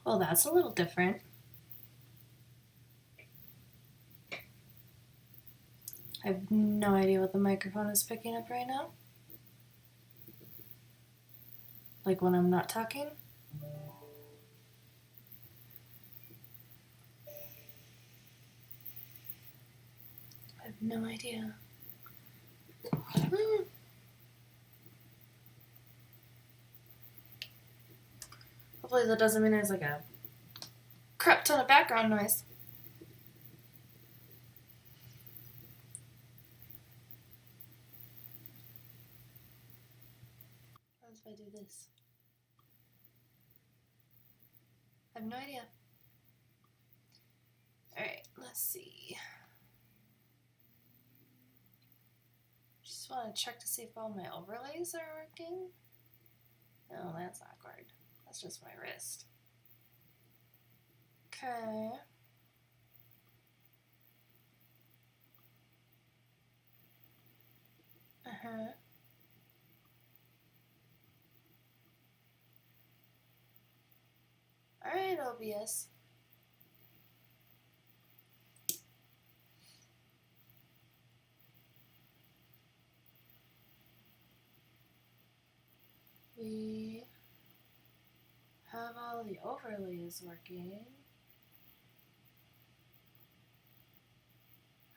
Well, that's a little different. I have no idea what the microphone is picking up right now. Like when I'm not talking. I have no idea. Hopefully that doesn't mean there's like a crap ton of background noise. What if I do this? I have no idea. Alright, let's see. Just want to check to see if all my overlays are working. No, that's awkward. That's just my wrist. Okay. Uh-huh. Alright, OBS. We have all the overlays working.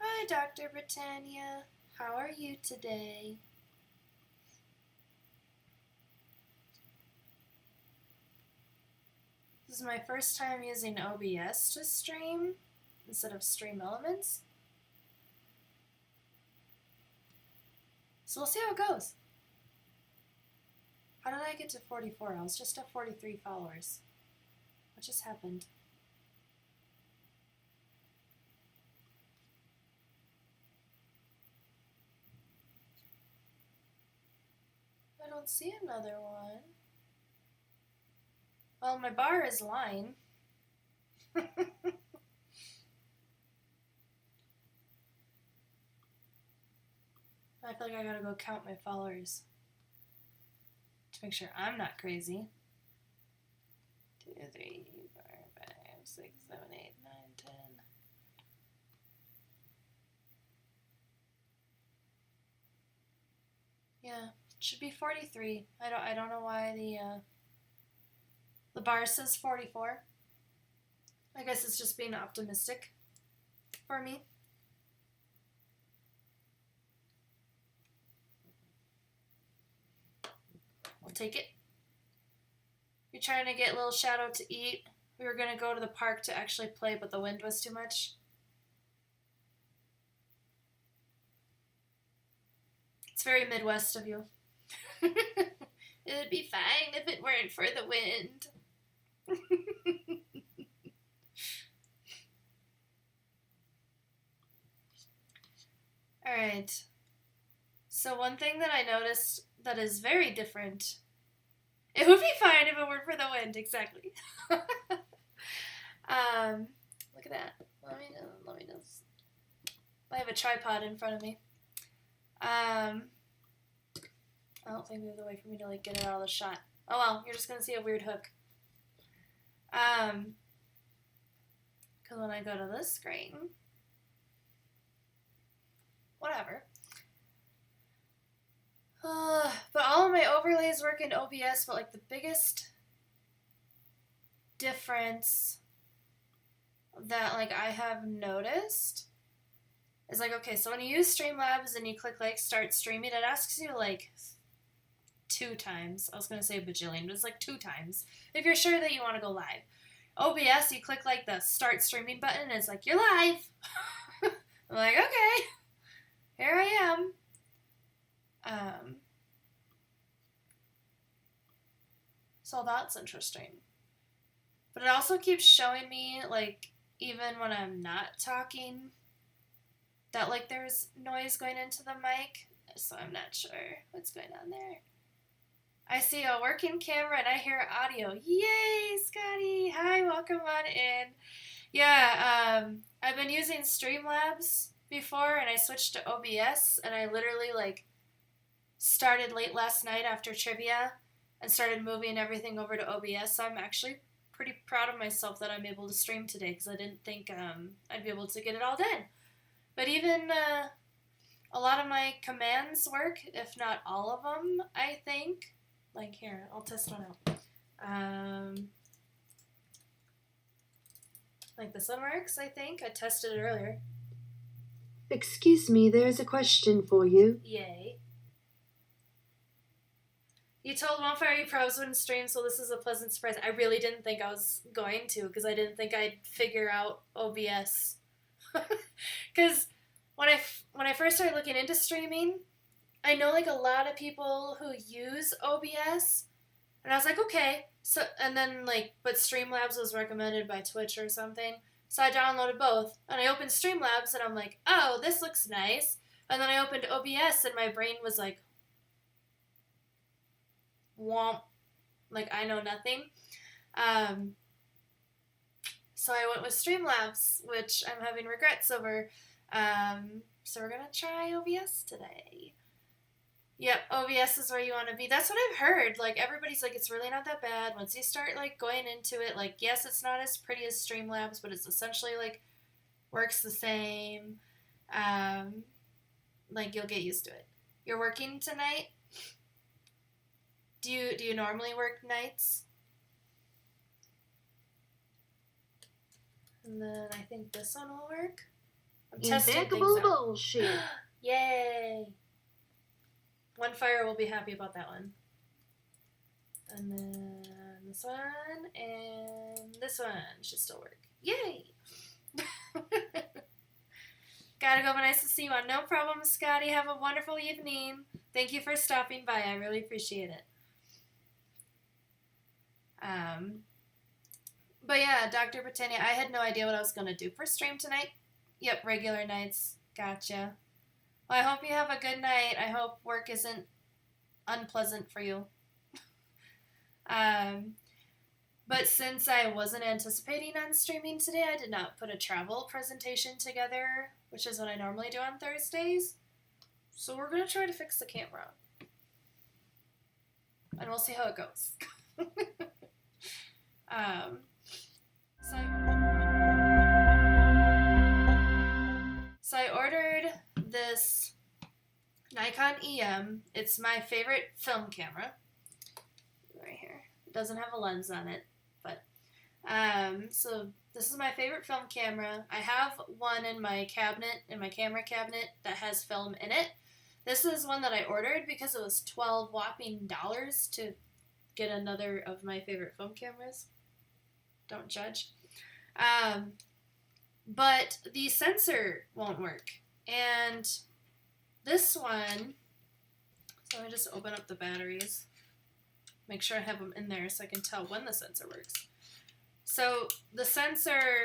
Hi, Dr. Britannia. How are you today? This is my first time using OBS to stream instead of Stream Elements. So we'll see how it goes. How did I get to 44? I was just at 43 followers. What just happened? I don't see another one. Well, my bar is line. I feel like I gotta go count my followers to make sure I'm not crazy. 2, 3, 4, 5, 6, 7, 8, 9, 10. Yeah, it should be 43. I don't know why the bar says 44. I guess it's just being optimistic for me. I'll take it. You're trying to get Little Shadow to eat. We were going to go to the park to actually play, but the wind was too much. It's very Midwest of you. It'd be fine if it weren't for the wind. Alright. So one thing that I noticed that is very different. It would be fine if it weren't for the wind, exactly. Look at that. Let me just. I have a tripod in front of me. I don't think there's a way for me to like get it out of the shot. Oh well, you're just gonna see a weird hook. Because when I go to this screen, whatever. But all of my overlays work in OBS, but like the biggest difference that like I have noticed is like, okay, so when you use Streamlabs and you click like start streaming, it asks you like 2 times. I was going to say a bajillion, but it's like 2 times. If you're sure that you want to go live. OBS, you click like the start streaming button and it's like, you're live. I'm like, okay, here I am. So that's interesting. But it also keeps showing me, like, even when I'm not talking, that, like, there's noise going into the mic. So I'm not sure what's going on there. I see a working camera and I hear audio. Yay, Scotty! Hi, welcome on in. Yeah, I've been using Streamlabs before and I switched to OBS and I literally, like, started late last night after trivia and started moving everything over to OBS, so I'm actually pretty proud of myself that I'm able to stream today because I didn't think I'd be able to get it all done. But even a lot of my commands work, if not all of them, I think. Like here, I'll test one out. Like this one works, I think. I tested it earlier. Excuse me, there's a question for you. Yay. You told Bonfire you probs wouldn't stream, so this is a pleasant surprise. I really didn't think I was going to, because I didn't think I'd figure out OBS. Because when I first started looking into streaming, I know like a lot of people who use OBS, and I was like, okay. So and then like, but Streamlabs was recommended by Twitch or something, so I downloaded both, and I opened Streamlabs, and I'm like, oh, this looks nice. And then I opened OBS, and my brain was like, womp, like I know nothing. So I went with Streamlabs, which I'm having regrets over. So we're gonna try OBS today. Yep, OBS is where you want to be. That's what I've heard. Like everybody's like, it's really not that bad once you start like going into it. Like yes, it's not as pretty as Streamlabs, but it's essentially like works the same. Like you'll get used to it. You're working tonight? Do you normally work nights? And then I think this one will work. I'm testing Imbeccable things out. bullshit. Yay! One Fire will be happy about that one. And then this one and this one should still work. Yay! Gotta go, but nice to see you on. No problem, Scotty. Have a wonderful evening. Thank you for stopping by. I really appreciate it. But yeah, Dr. Britannia, I had no idea what I was going to do for stream tonight. Yep, regular nights. Gotcha. Well, I hope you have a good night. I hope work isn't unpleasant for you. But since I wasn't anticipating on streaming today, I did not put a travel presentation together, which is what I normally do on Thursdays. So we're going to try to fix the camera. And we'll see how it goes. So I ordered this Nikon EM. It's my favorite film camera. Right here. It doesn't have a lens on it, but so this is my favorite film camera. I have one in my cabinet, in my camera cabinet, that has film in it. This is one that I ordered because it was $12 whopping to get another of my favorite film cameras. Don't judge. But the sensor won't work. And this one, so I just open up the batteries, make sure I have them in there so I can tell when the sensor works. So the sensor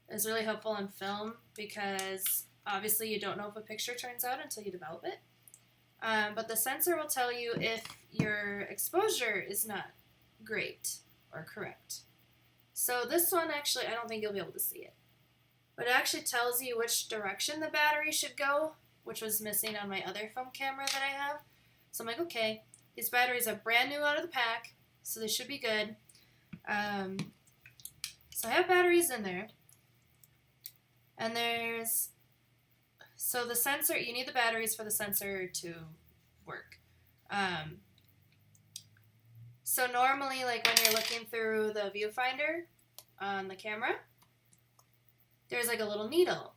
is really helpful on film because obviously you don't know if a picture turns out until you develop it. But the sensor will tell you if your exposure is not great or correct. So this one actually, I don't think you'll be able to see it. But it actually tells you which direction the battery should go, which was missing on my other film camera that I have. So I'm like, okay, these batteries are brand new out of the pack, so they should be good. So I have batteries in there. And so the sensor, you need the batteries for the sensor to work. So normally, like when you're looking through the viewfinder on the camera, there's like a little needle.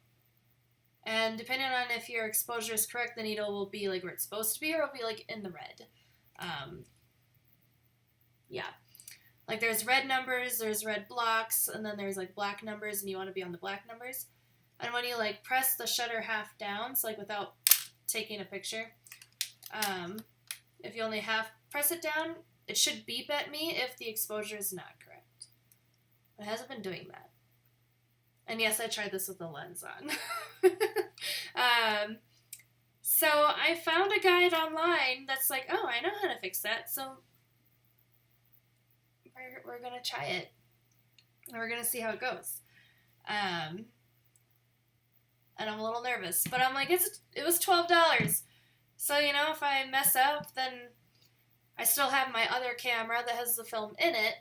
And depending on if your exposure is correct, the needle will be like where it's supposed to be, or it'll be like in the red. Yeah. Like there's red numbers, there's red blocks, and then there's like black numbers, and you want to be on the black numbers. And when you like press the shutter half down, so like without taking a picture, if you only half press it down, it should beep at me if the exposure is not correct. It hasn't been doing that. And yes, I tried this with the lens on. So I found a guide online that's like, oh, I know how to fix that, so we're going to try it. And we're going to see how it goes. And I'm a little nervous, but I'm like, it was $12. So, you know, if I mess up, then I still have my other camera that has the film in it,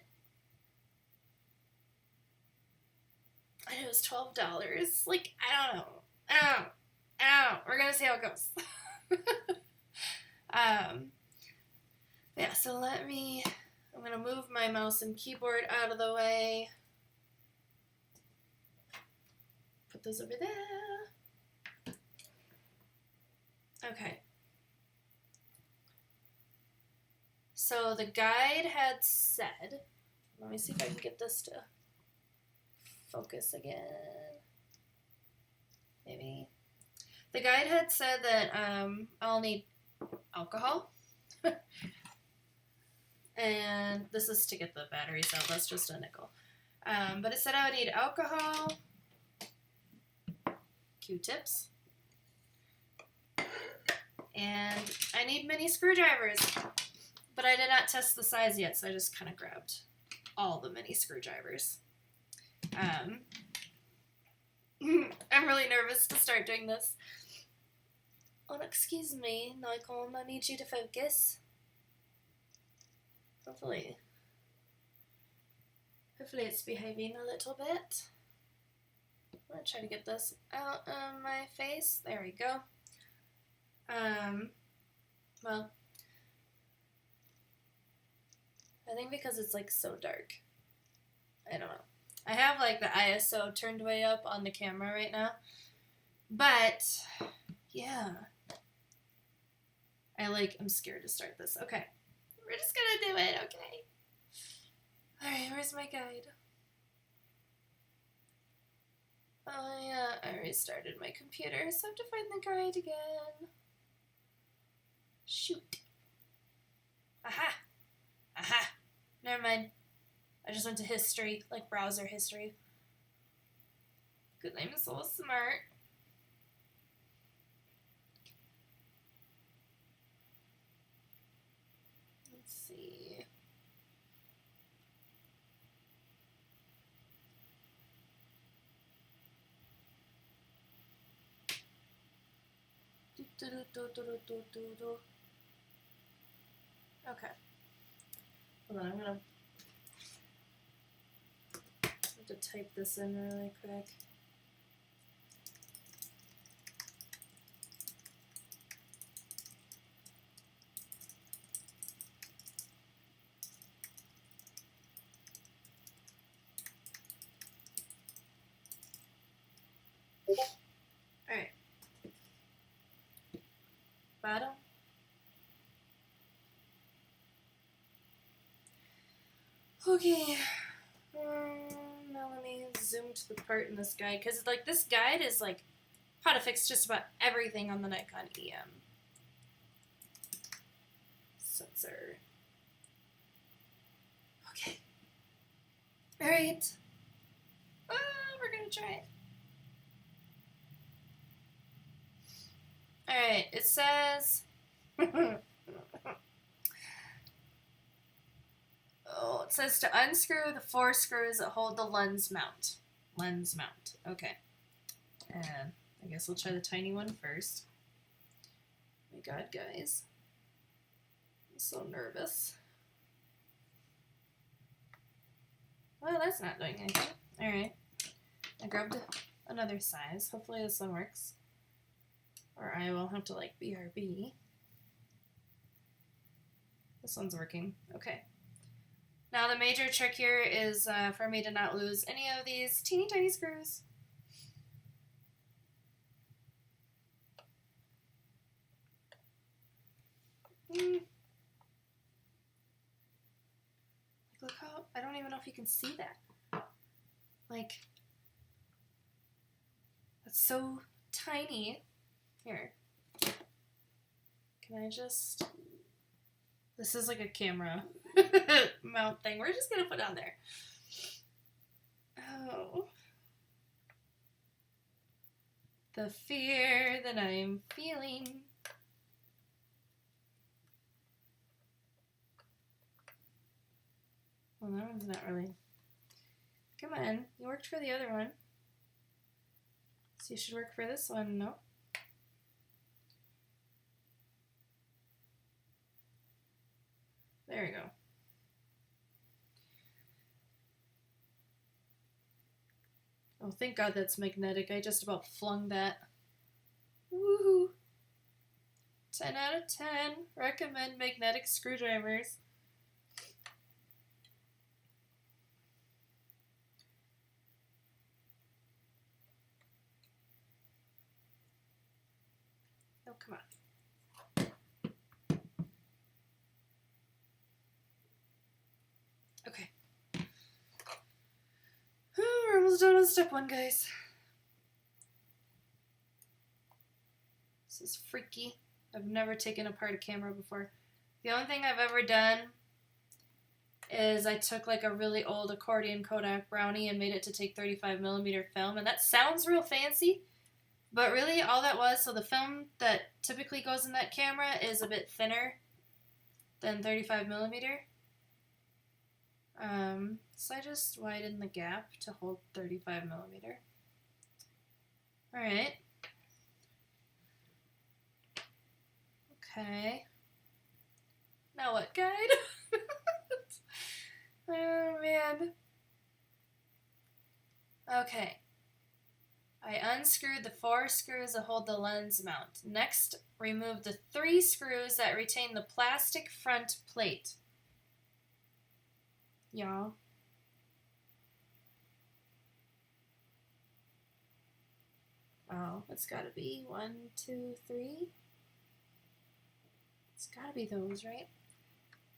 And it was $12. Like, I don't know. We're gonna see how it goes. Yeah, so I'm gonna move my mouse and keyboard out of the way. Put those over there. Okay. So the guide had said, let me see if I can get this to focus again. Maybe. The guide had said that I'll need alcohol. And this is to get the batteries out. That's just a nickel. But it said I would need alcohol, Q-tips, and I need mini screwdrivers. But I did not test the size yet, so I just kind of grabbed all the mini screwdrivers. I'm really nervous to start doing this. Oh, excuse me, Nikon, I need you to focus. Hopefully it's behaving a little bit. I'm gonna try to get this out of my face. There we go. Well, I think because it's like so dark. I don't know. I have like the ISO turned way up on the camera right now. But yeah. I'm scared to start this. Okay. We're just gonna do it, okay? Alright, where's my guide? Oh yeah, I restarted my computer, so I have to find the guide again. Shoot. Aha! Aha! Never mind. I just went to history, like browser history. Because I'm so smart. Let's see. Okay. Hold on, I'm gonna have to type this in really quick. Alright. Bottom. Okay. Now let me zoom to the part in this guide, because like this guide is like how to fix just about everything on the Nikon EM. Sensor. Okay. Alright. We're gonna try it. Alright, it says it says to unscrew the 4 screws that hold the lens mount. Lens mount. Okay. And I guess we'll try the tiny one first. Oh my god, guys. I'm so nervous. Well, that's not doing anything. Alright. I grabbed another size. Hopefully this one works. Or I will have to like BRB. This one's working. Okay. Now the major trick here is for me to not lose any of these teeny tiny screws. Look how, I don't even know if you can see that. Like, that's so tiny. Here. Can I just... This is like a camera mount thing. We're just gonna put on there. Oh. The fear that I'm feeling. Well, that one's not really... Come on, you worked for the other one. So you should work for this one, no? There we go. Oh, thank God that's magnetic. I just about flung that. Woohoo! 10 out of 10. Recommend magnetic screwdrivers. Oh, come on. Okay. We're almost done with step 1, guys. This is freaky. I've never taken apart a camera before. The only thing I've ever done is I took like a really old accordion Kodak Brownie and made it to take 35mm film, and that sounds real fancy, but really all that was, so the film that typically goes in that camera is a bit thinner than 35mm. So I just widened the gap to hold 35mm. Alright. Okay. Now what, guide? Oh, man. Okay. I unscrewed the 4 screws that hold the lens mount. Next, remove the 3 screws that retain the plastic front plate. Y'all. Oh, it's gotta be 1, 2, 3. It's gotta be those, right?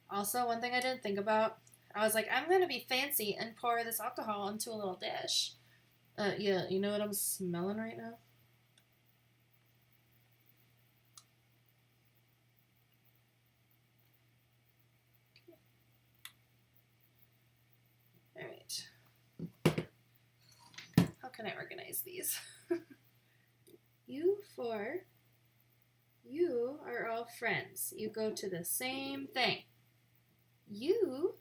Also, one thing I didn't think about, I was like, I'm gonna be fancy and pour this alcohol into a little dish. Yeah, you know what I'm smelling right now? Alright. How can I organize these? You 4. You are all friends. You go to the same thing. You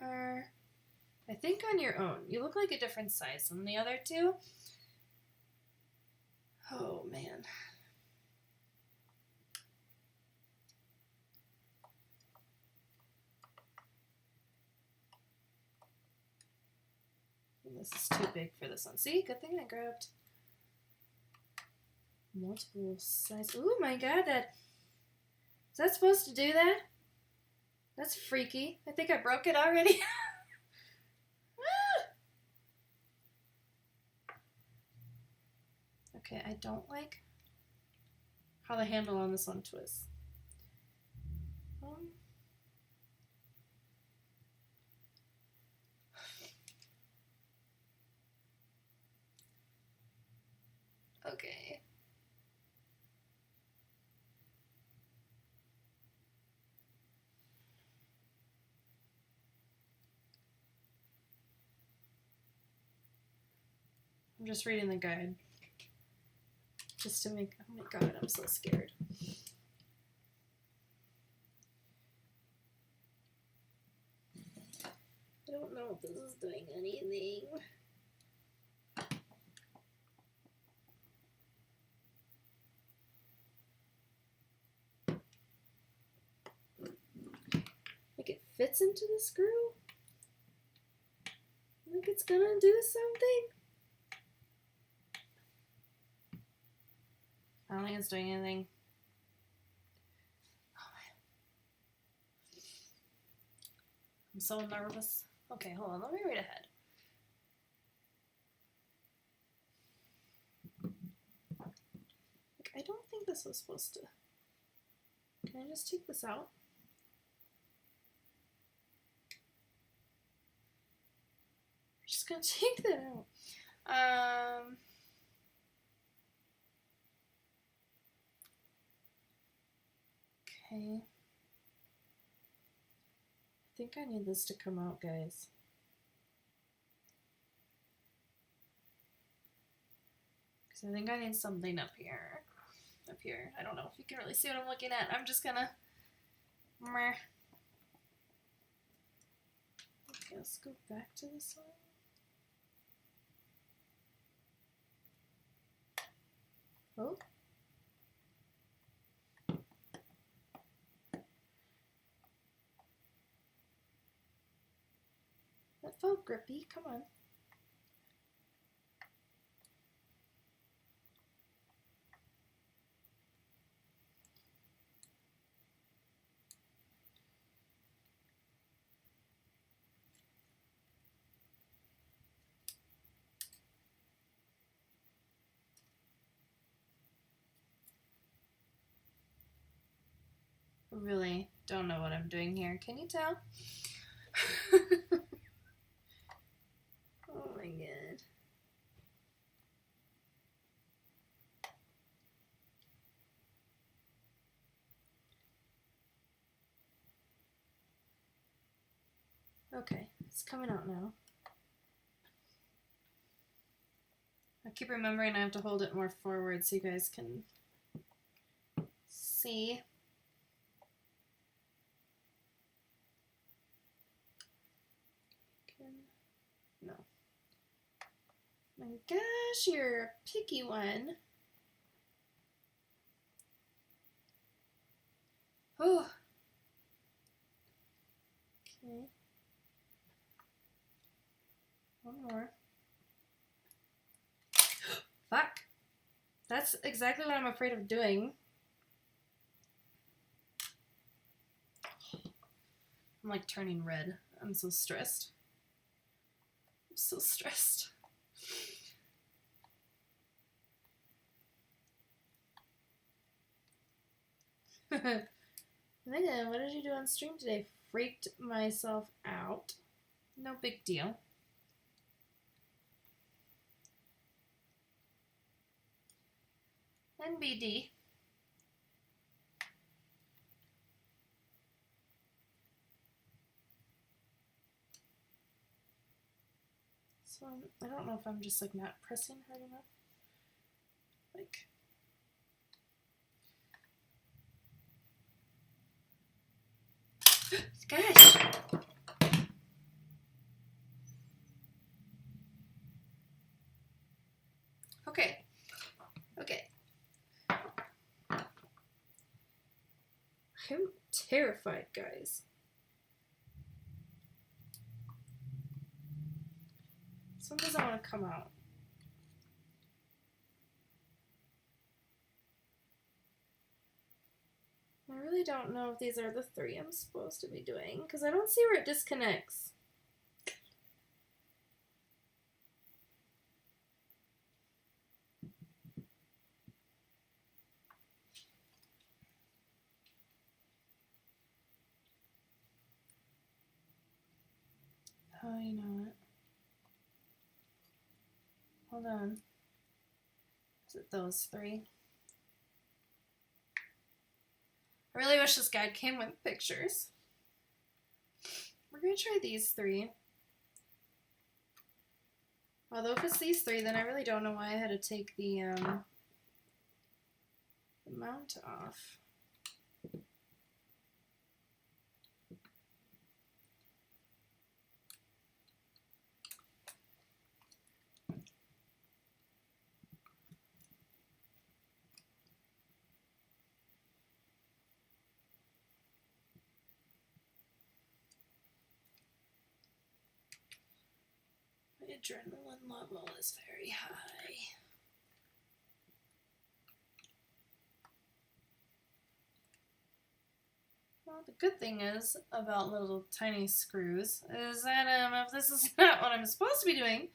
are, I think, on your own. You look like a different size than the other 2. Oh, man. This is too big for this one. See, good thing I grabbed multiple size. Oh my God, is that supposed to do that? That's freaky. I think I broke it already. Okay, I don't like how the handle on this one twists. Okay. I'm just reading the guide. Just to make, oh my God, I'm so scared. I don't know if this is doing anything. Like it fits into the screw? Like it's gonna do something? I don't think it's doing anything. Oh, I'm so nervous. Okay, hold on, let me read ahead. I don't think this was supposed to. Can I just take this out? I'm just gonna take that out. Okay. I think I need this to come out, guys. Because I think I need something up here. Up here. I don't know if you can really see what I'm looking at. I'm just gonna... Okay, let's go back to this one. Oh. That felt grippy. Come on. Really don't know what I'm doing here. Can you tell? Oh my god. Okay, it's coming out now. I keep remembering I have to hold it more forward so you guys can see. No. My gosh, you're a picky one. Oh. Okay. One more. Fuck. That's exactly what I'm afraid of doing. I'm like turning red. I'm so stressed. I'm so stressed. Megan, what did you do on stream today? Freaked myself out. No big deal. NBD. So I don't know if I'm just like not pressing hard enough. Like. Gosh. Okay. Okay. I'm terrified, guys. Some doesn't want to come out. I really don't know if these are the 3 I'm supposed to be doing, because I don't see where it disconnects. Oh, you know it. Hold on. Is it those 3? I really wish this guide came with pictures. We're going to try these 3. Although if it's these 3, then I really don't know why I had to take the mount off. My adrenaline level is very high. Well, the good thing is about little tiny screws is that if this is not what I'm supposed to be doing,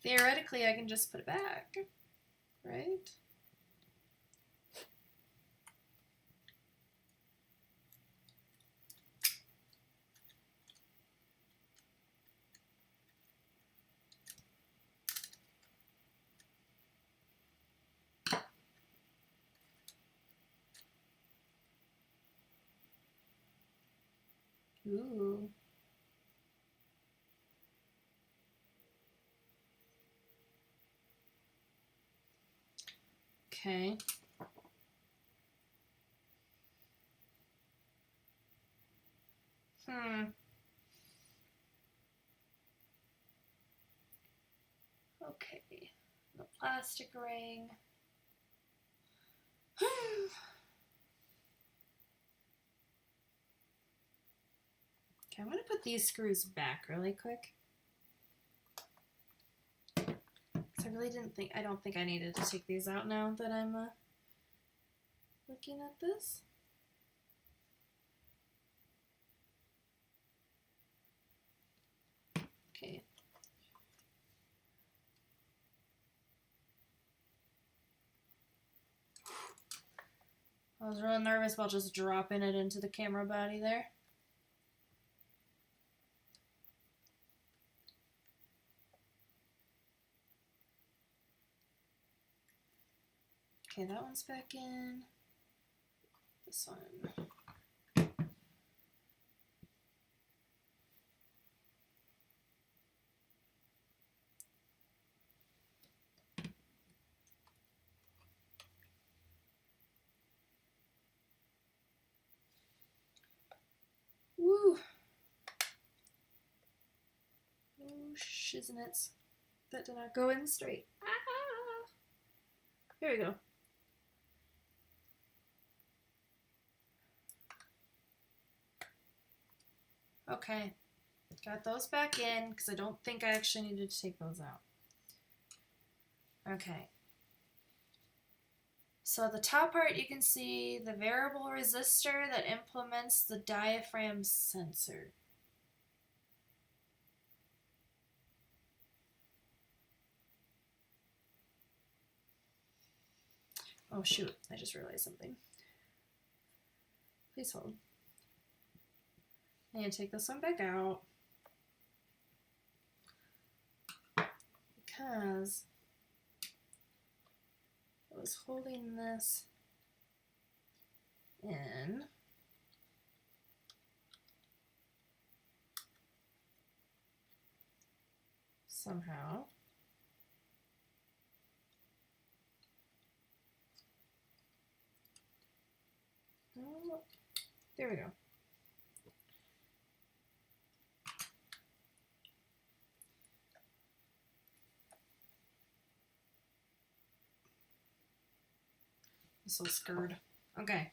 theoretically I can just put it back, right? Ooh. Okay. Okay. The plastic ring. Okay, I'm going to put these screws back really quick. really didn't think, I don't think I needed to take these out now that I'm looking at this. Okay. I was really nervous about just dropping it into the camera body there. Okay, that one's back in. This one. Woo! Oh, shiznits. That did not go in straight. Ah! Here we go. Okay. Got those back in because I don't think I actually needed to take those out. Okay. So the top part, you can see the variable resistor that implements the diaphragm sensor. Oh shoot, I just realized something. Please hold. I need to take this one back out because I was holding this in somehow. Oh, there we go. I'm so scared. Okay.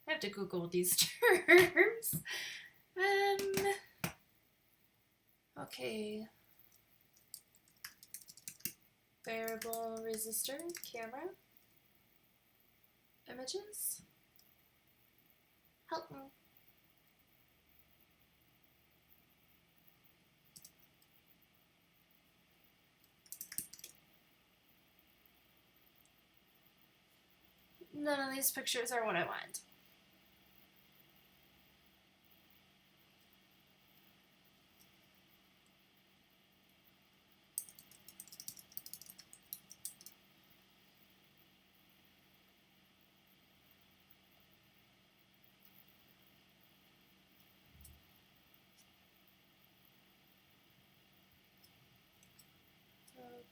I have to Google these terms. Okay. Variable resistor, camera, images. Help me. None of these pictures are what I want.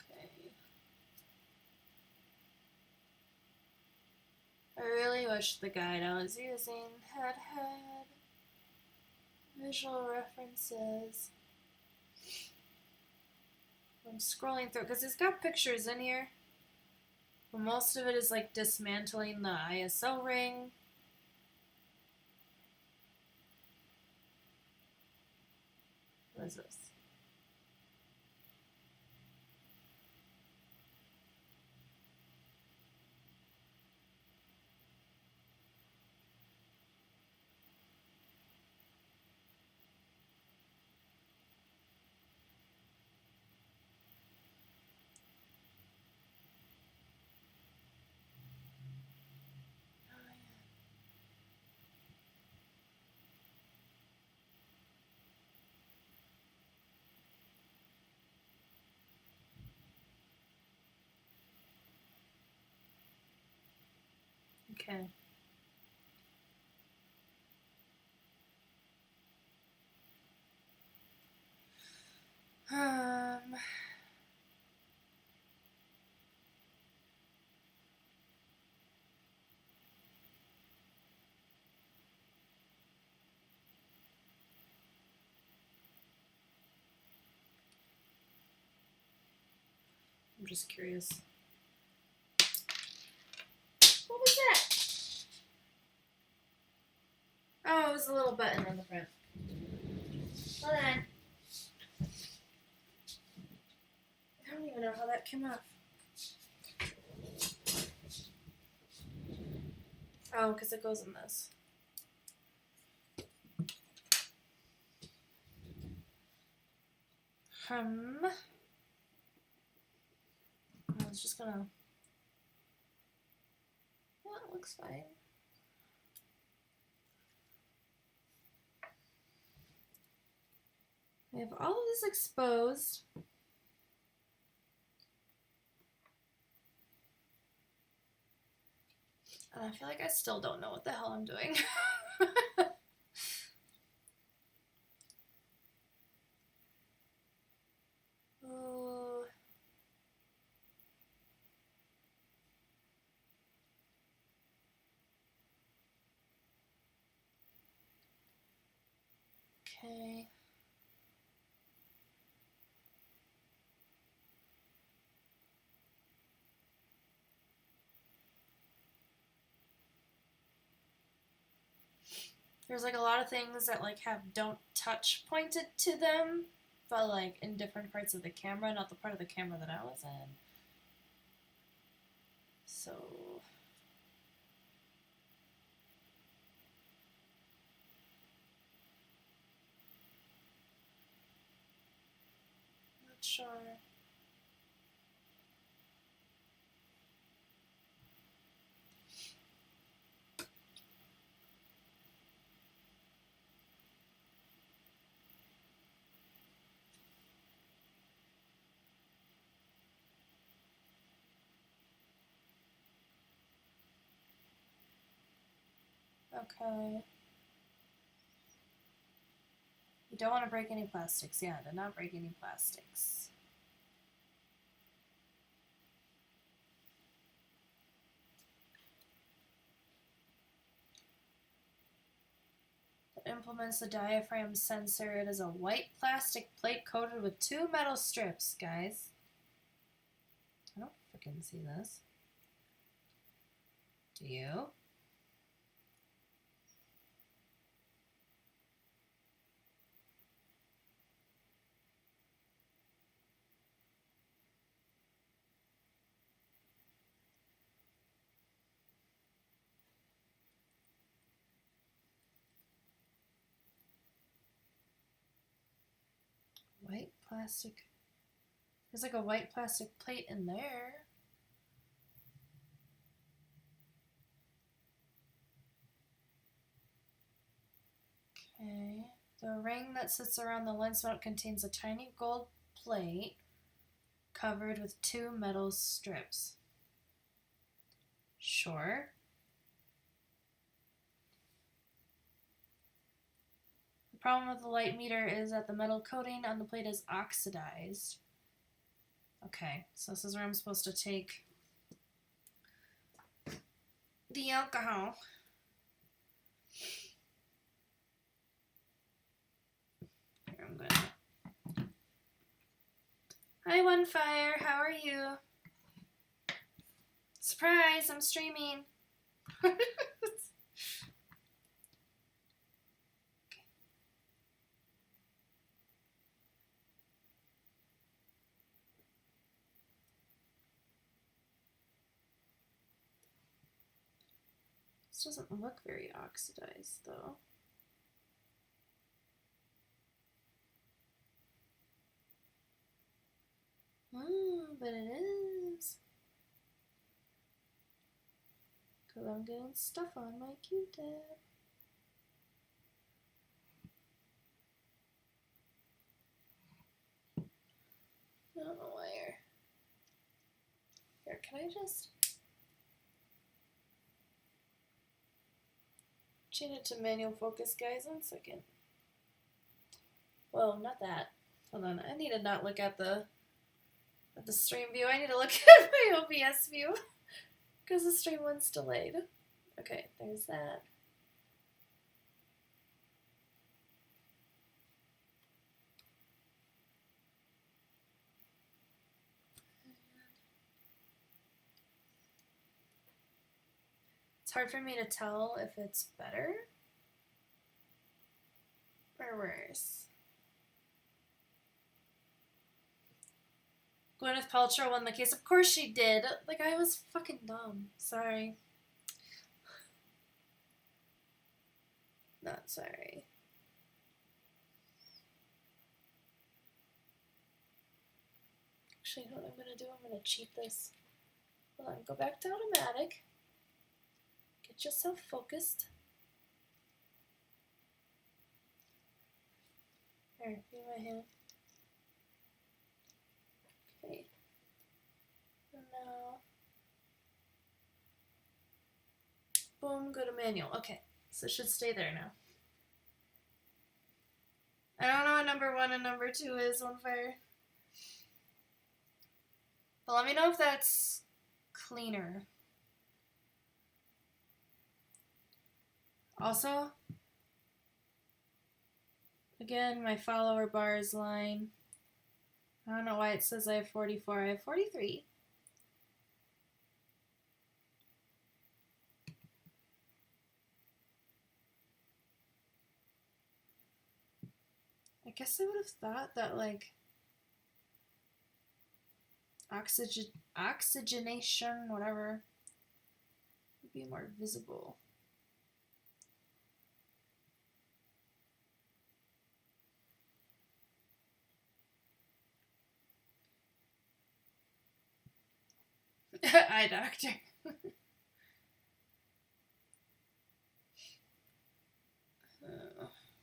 Okay. I really wish the guide I was using had visual references. I'm scrolling through because it's got pictures in here, but most of it is like dismantling the ISO ring. What is this? Okay. I'm just curious. What was that? Oh, it was a little button on the front. Hold on. I don't even know how that came off. Oh, because it goes in this. I was just gonna... Yeah, it looks fine. I have all of this exposed. And I feel like I still don't know what the hell I'm doing. Ooh. Okay. There's like a lot of things that like have don't touch pointed to them, but like in different parts of the camera, not the part of the camera that I was in. So not sure. Okay. You don't want to break any plastics. Yeah, did not break any plastics. It implements the diaphragm sensor. It is a white plastic plate coated with 2 metal strips, guys. I don't freaking see this. Do you? White plastic. There's like a white plastic plate in there. Okay. The ring that sits around the lens mount contains a tiny gold plate covered with 2 metal strips. Sure. The problem with the light meter is that the metal coating on the plate is oxidized. Okay, so this is where I'm supposed to take the alcohol. Here, I'm gonna... Hi, OneFire, how are you? Surprise, I'm streaming. This doesn't look very oxidized, though. But it is. Because I'm getting stuff on my Q-tip. I don't know where. Here, can I just change it to manual focus, guys? 1 second. Well, not that. Hold on. I need to not look at the stream view. I need to look at my OBS view because the stream one's delayed. Okay, there's that. It's hard for me to tell if it's better or worse. Gwyneth Paltrow won the case. Of course she did. Like, I was fucking dumb. Sorry. Sorry. Actually, what I'm gonna do, I'm gonna cheat this. Hold on, go back to automatic. Get yourself focused. There, be my hand. Okay. And now, boom, go to manual. Okay, so it should stay there now. I don't know what number 1 and number 2 is on fire. But let me know if that's cleaner. Also, again, my follower bar is lying. I don't know why it says I have 44. I have 43. I guess I would have thought that, like, oxygenation, whatever, would be more visible. Eye doctor.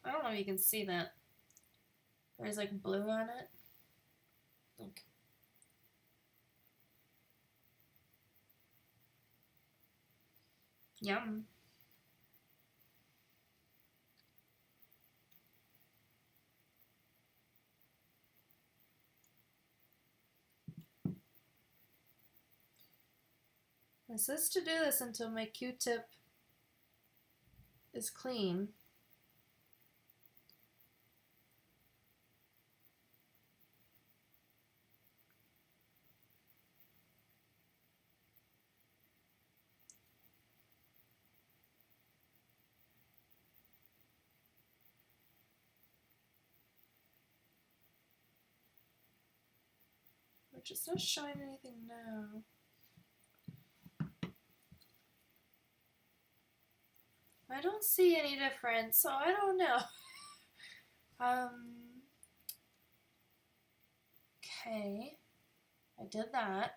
I don't know if you can see that. There's like blue on it. Look. Yum. It says to do this until my Q-tip is clean. Which is not showing anything now. I don't see any difference, so I don't know. Okay. I did that.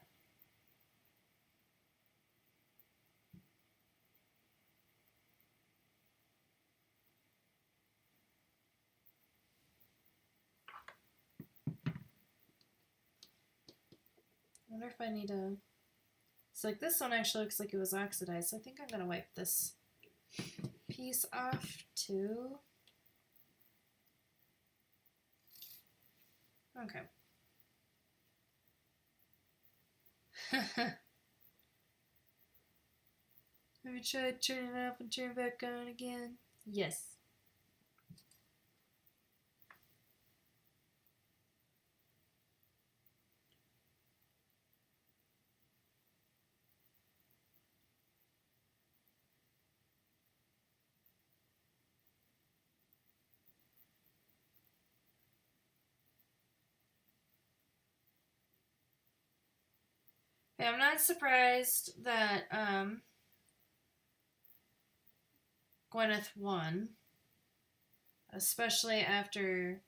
I wonder if I need to... So like this one actually looks like it was oxidized, so I think I'm going to wipe this piece off too. Okay. Have you tried turning it off and turning it back on again? Yes. Okay, I'm not surprised that Gwyneth won, especially after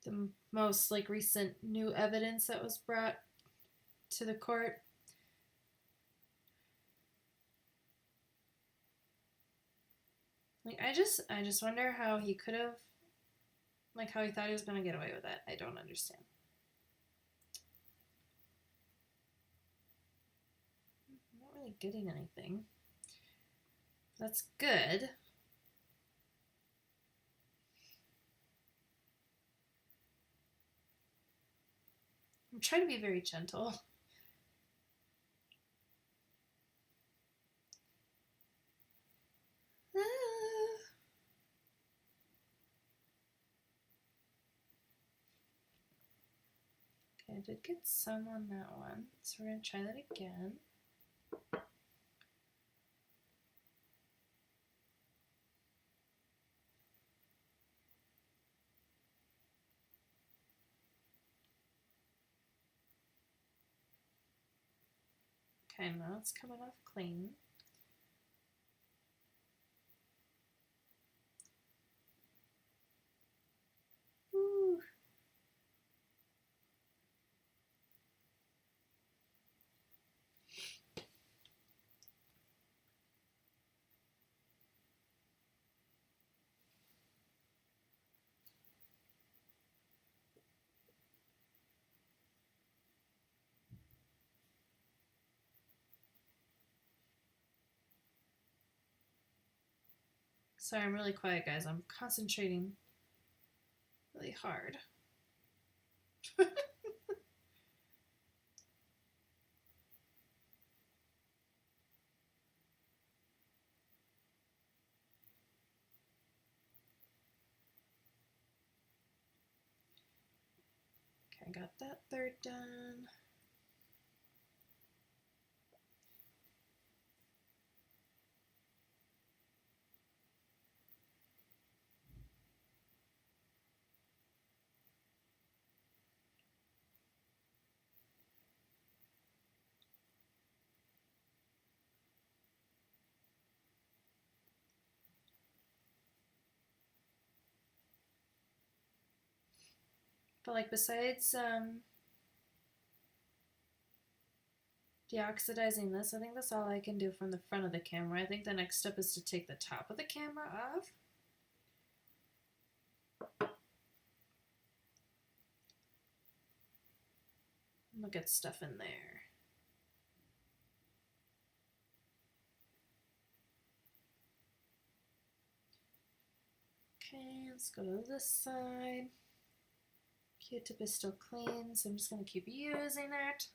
the most like recent new evidence that was brought to the court. Like I just wonder how he could have, like how he thought he was gonna get away with that. I don't understand. I'm not really getting anything. That's good. I'm trying to be very gentle. Okay, I did get some on that one, so we're going to try that again. Okay, now it's coming off clean. Sorry, I'm really quiet, guys. I'm concentrating really hard. Okay, I got that third done. But like besides deoxidizing this, I think that's all I can do from the front of the camera. I think the next step is to take the top of the camera off. We'll get stuff in there. Okay, let's go to this side. Q-tip is still clean, so I'm just going to keep using it.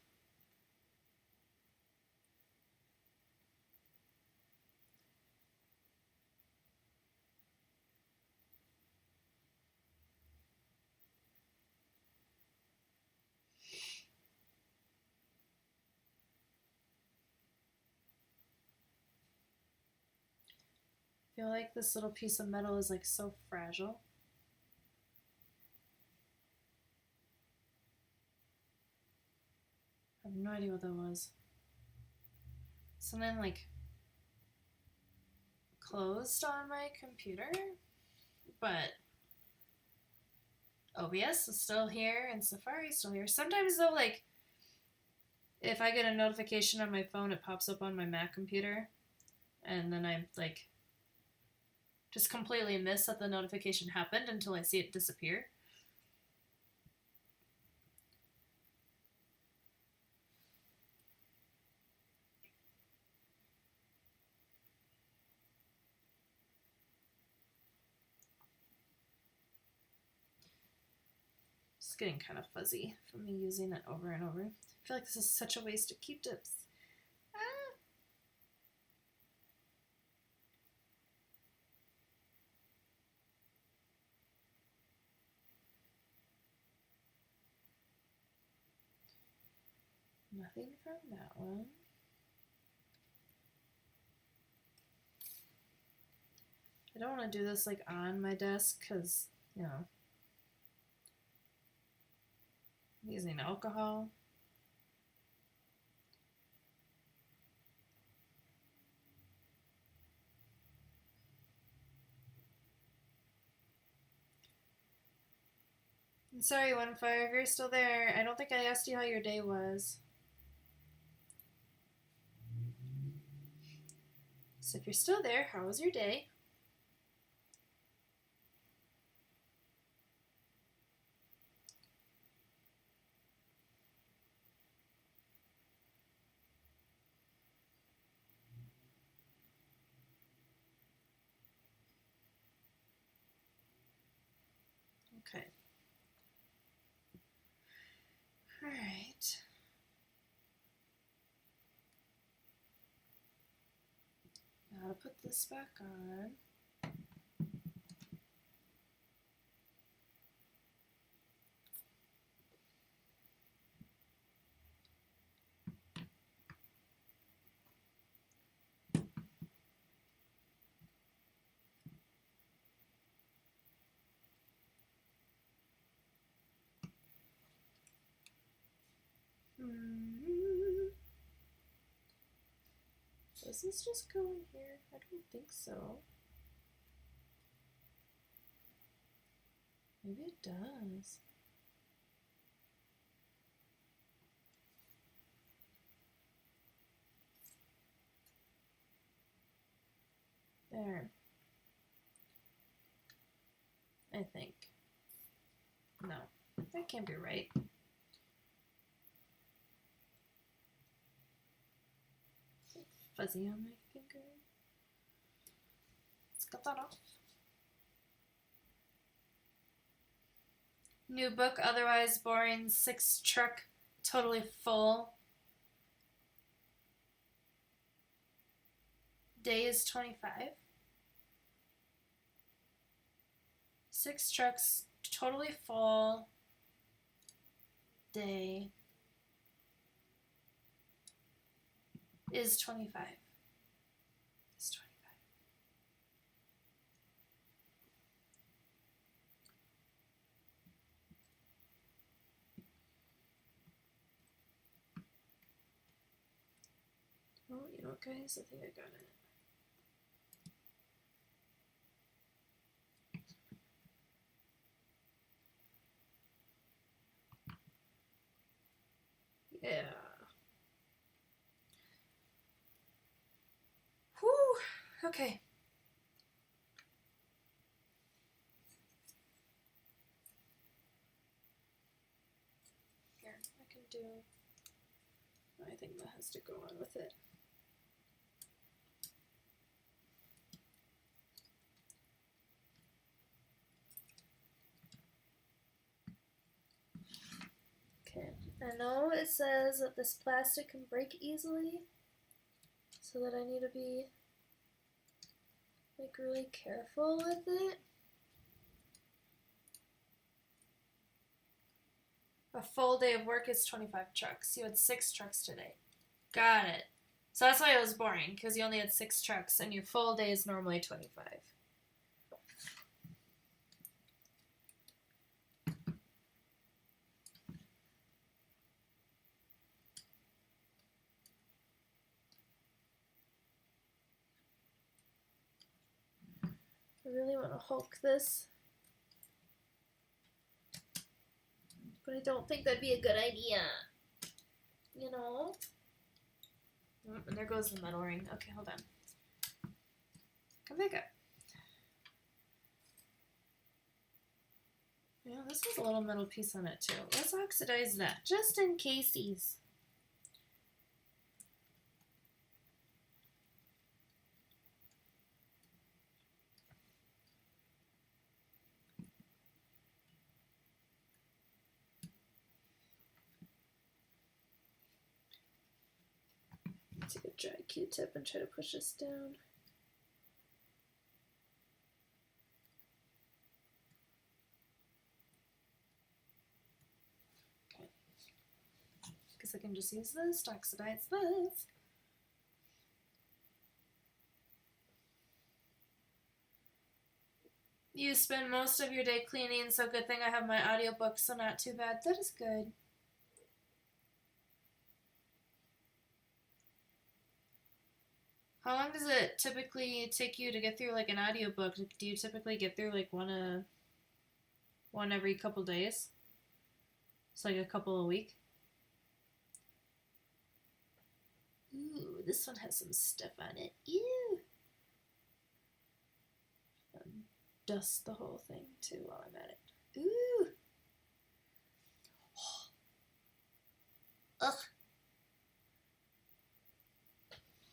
I feel like this little piece of metal is like so fragile. I have no idea what that was. Something like closed on my computer, but OBS is still here and Safari is still here. Sometimes though, like if I get a notification on my phone, it pops up on my Mac computer, and then I like just completely miss that the notification happened until I see it disappear. It's getting kind of fuzzy from me using it over and over. I feel like this is such a waste of Q-tips. Nothing from that one. I don't want to do this like on my desk because, you know, I'm using alcohol. I'm sorry, OneFire, if you're still there. I don't think I asked you how your day was. So if you're still there, how was your day? Okay. All right. Now to put this back on. Does this just go in here? I don't think so. Maybe it does. There. I think. No, that can't be right. Fuzzy on my finger. Let's cut that off. New book, otherwise boring. 6 truck, totally full. Day is 25. 6 trucks, totally full. Day is 25. It's 25. Oh, you know what, guys? I think I got it. Yeah. Whew. Okay. Here, I can do. I think that has to go on with it. Okay. I know it says that this plastic can break easily, so that I need to be like really careful with it. A full day of work is 25 trucks. You had 6 trucks today. Got it. So that's why it was boring, because you only had 6 trucks, and your full day is normally 25. I really want to Hulk this, but I don't think that'd be a good idea. You know? Oh, and there goes the metal ring. Okay, hold on. Come back up. Yeah, this has a little metal piece on it too. Let's oxidize that, just in caseies. Take a dry Q-tip and try to push this down. Okay. Guess I can just use this to oxidize this. You spend most of your day cleaning, so good thing I have my audiobook, so not too bad. That is good. How long does it typically take you to get through like an audiobook? Do you typically get through like one every couple days? It's like a couple a week. Ooh, this one has some stuff on it. Ew. Dust the whole thing too while I'm at it. Ooh. Ugh.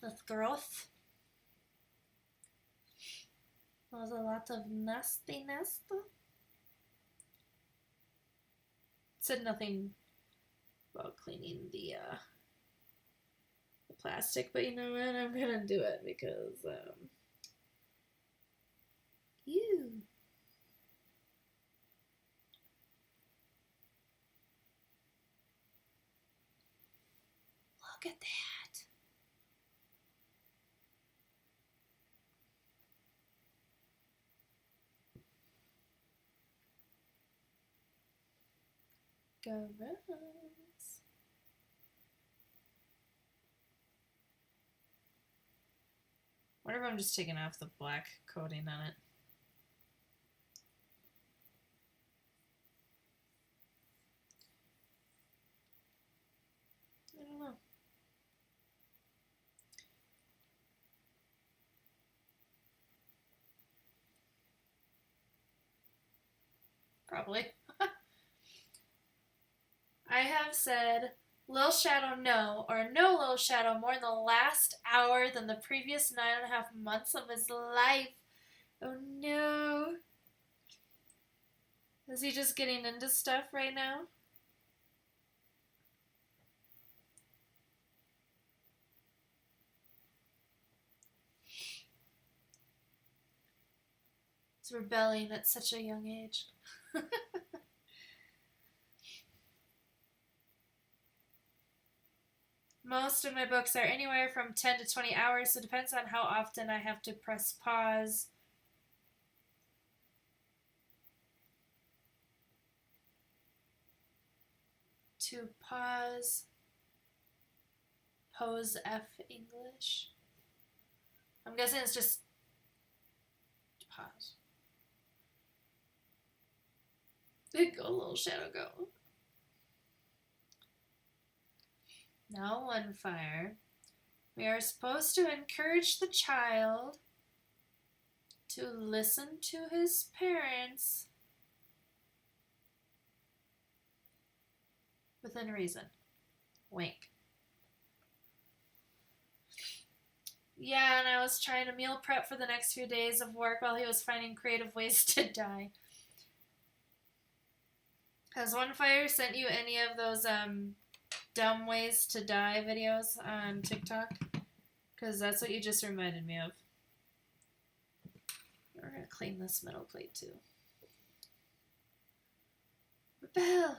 That's gross. There's a lot of nastiness. Said nothing about cleaning the plastic, but you know what? I'm gonna do it because ew. Look at that. Gross. What if I'm just taking off the black coating on it? I don't know. Probably. I have said Lil Shadow no, or no Lil Shadow more in the last hour than the previous 9.5 months of his life. Oh no. Is he just getting into stuff right now? He's rebelling at such a young age. Most of my books are anywhere from 10 to 20 hours, so it depends on how often I have to press pause. To pause. Pose F English. I'm guessing it's just pause. Go, little shadow, go. Now, one fire. We are supposed to encourage the child to listen to his parents within reason. Wink. Yeah, and I was trying to meal prep for the next few days of work while he was finding creative ways to die. Has One Fire sent you any of those dumb ways to die videos on TikTok? Because that's what you just reminded me of. We're going to clean this metal plate too. Rebel!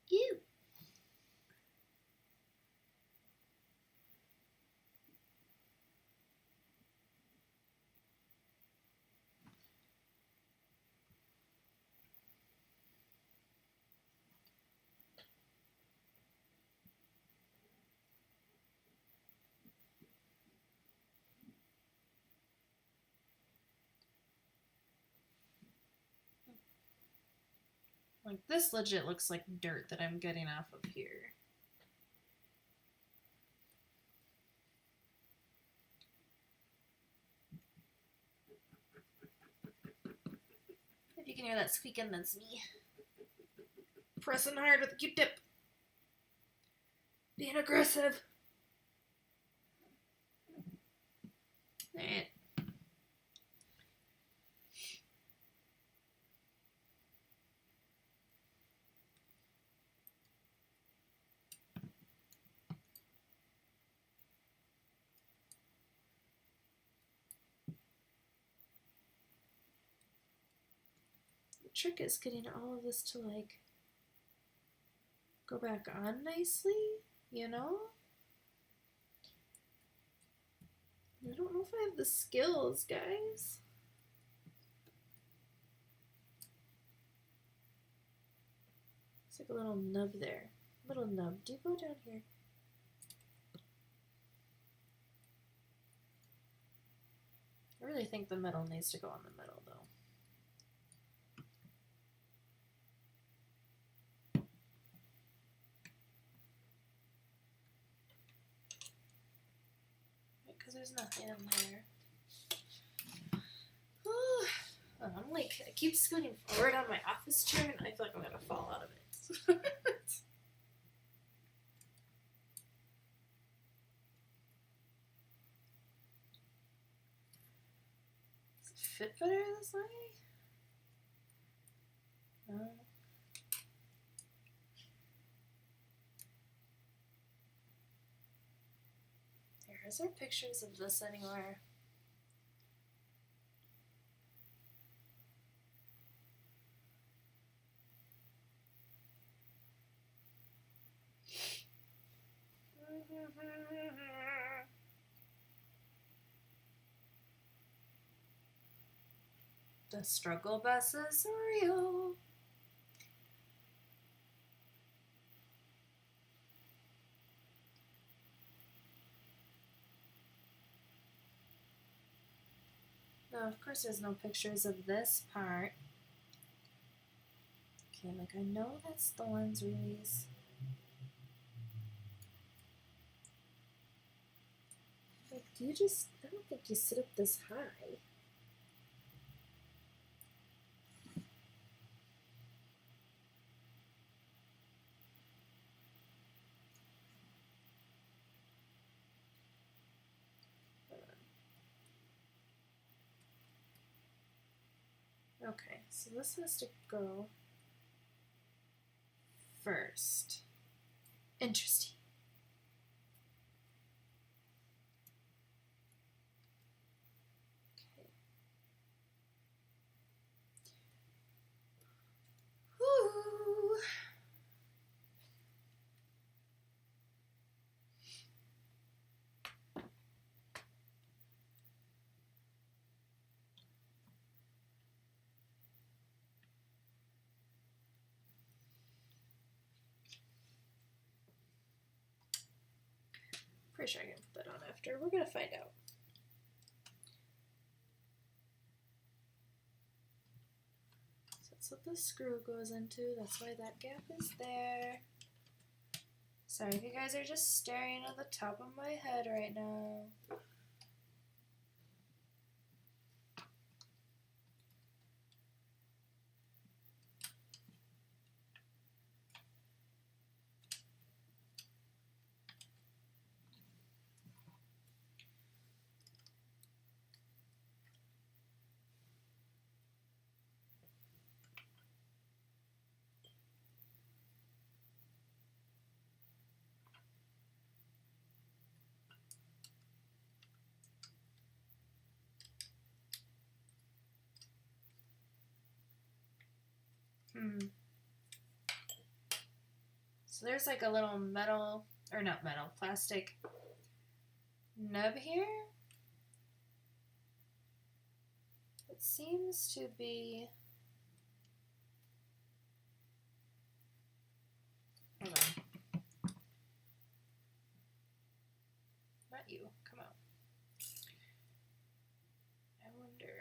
You! Like, this legit looks like dirt that I'm getting off of here. If you can hear that squeaking, that's me. Pressing hard with a Q-tip. Being aggressive. Alright. The trick is getting all of this to, like, go back on nicely, you know? I don't know if I have the skills, guys. It's like a little nub there. Little nub. Do you go down here? I really think the metal needs to go on the middle, though. Because there's nothing in there. I'm like, I keep scooting forward on my office chair and I feel like I'm gonna fall out of it. Does it fit better this way? No. Is there pictures of this anywhere? The struggle bus is real. No, of course there's no pictures of this part. Okay, like I know that's the lens release. Like, do you just, I don't think you sit up this high. Okay, so this has to go first. Interesting. Okay. Woo! Pretty sure I can put that on after. We're gonna find out. So that's what the screw goes into. That's why that gap is there. Sorry if you guys are just staring at the top of my head right now. So there's like a little metal, or not metal, plastic nub here. It seems to be... Hold on. Not you. Come on. I wonder...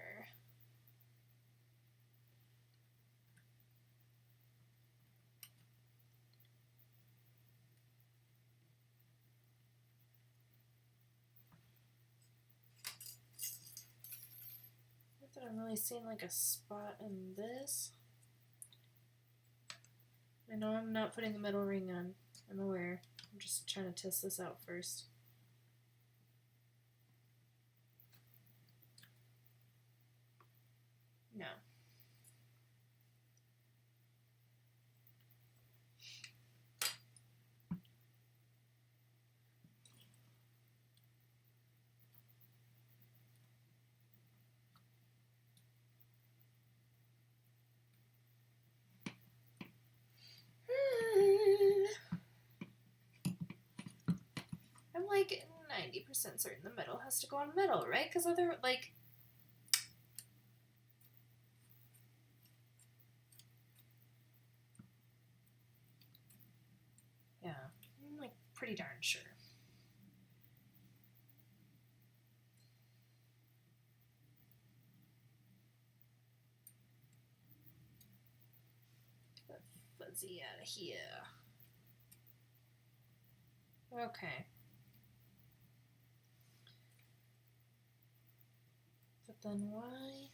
Not that I'm really seeing like a spot in this. I know I'm not putting the metal ring on. I'm aware. I'm just trying to test this out first. No. I'm like 90% certain the metal has to go on metal, right? Because other, like... Yeah, I'm like pretty darn sure. Get that fuzzy out of here. Okay. But then why?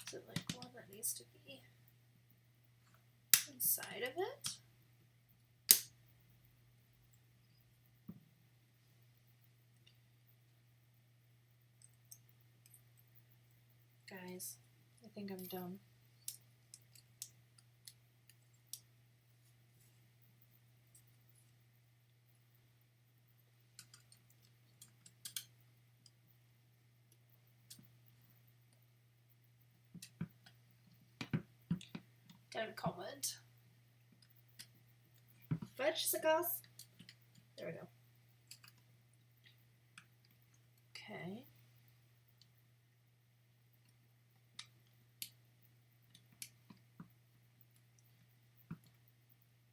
Is it like one that needs to be inside of it? Guys, I think I'm dumb. Don't comment. Fudgesicles. There we go. Okay.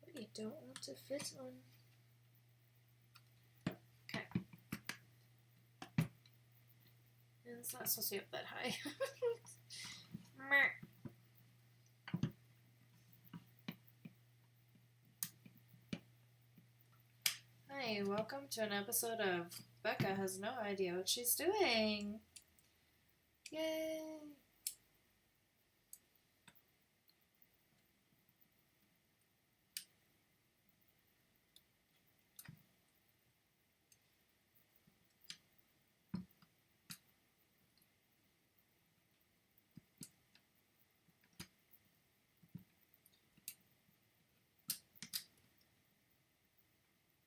But you don't want to fit on. Okay. And it's not supposed to be up that high. Hi, welcome welcome to an episode of Becca Has No Idea What She's Doing. Yay!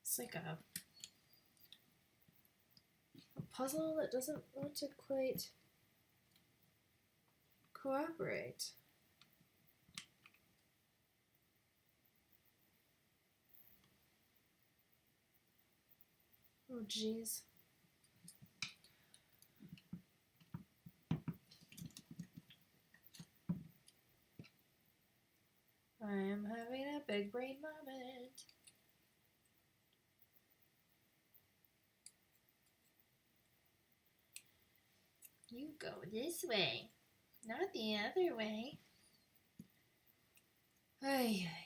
It's like a puzzle that doesn't want to quite cooperate. Oh, jeez. I am having a big brain moment. You go this way, not the other way. Ay, ay, ay.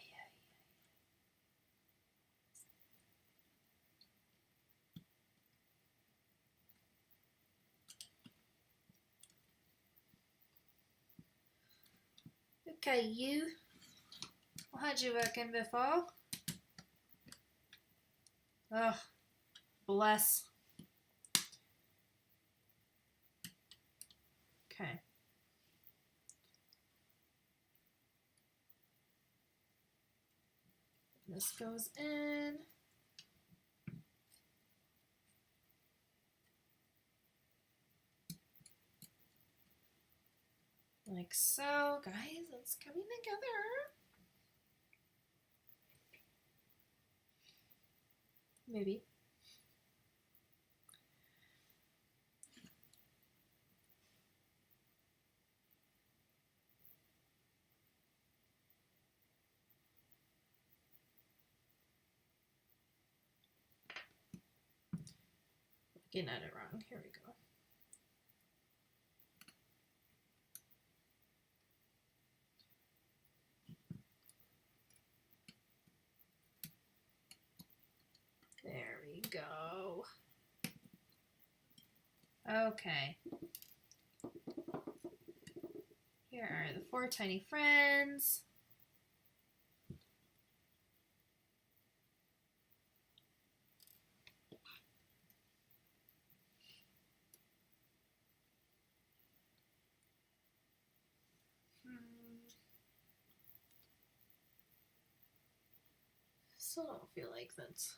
Okay, you. What had you working before? Oh, bless. Okay. This goes in. Like so. Guys, it's coming together. Maybe. Looking at it wrong. Here we go. There we go. Okay. Here are the 4 tiny friends. Still don't feel like that's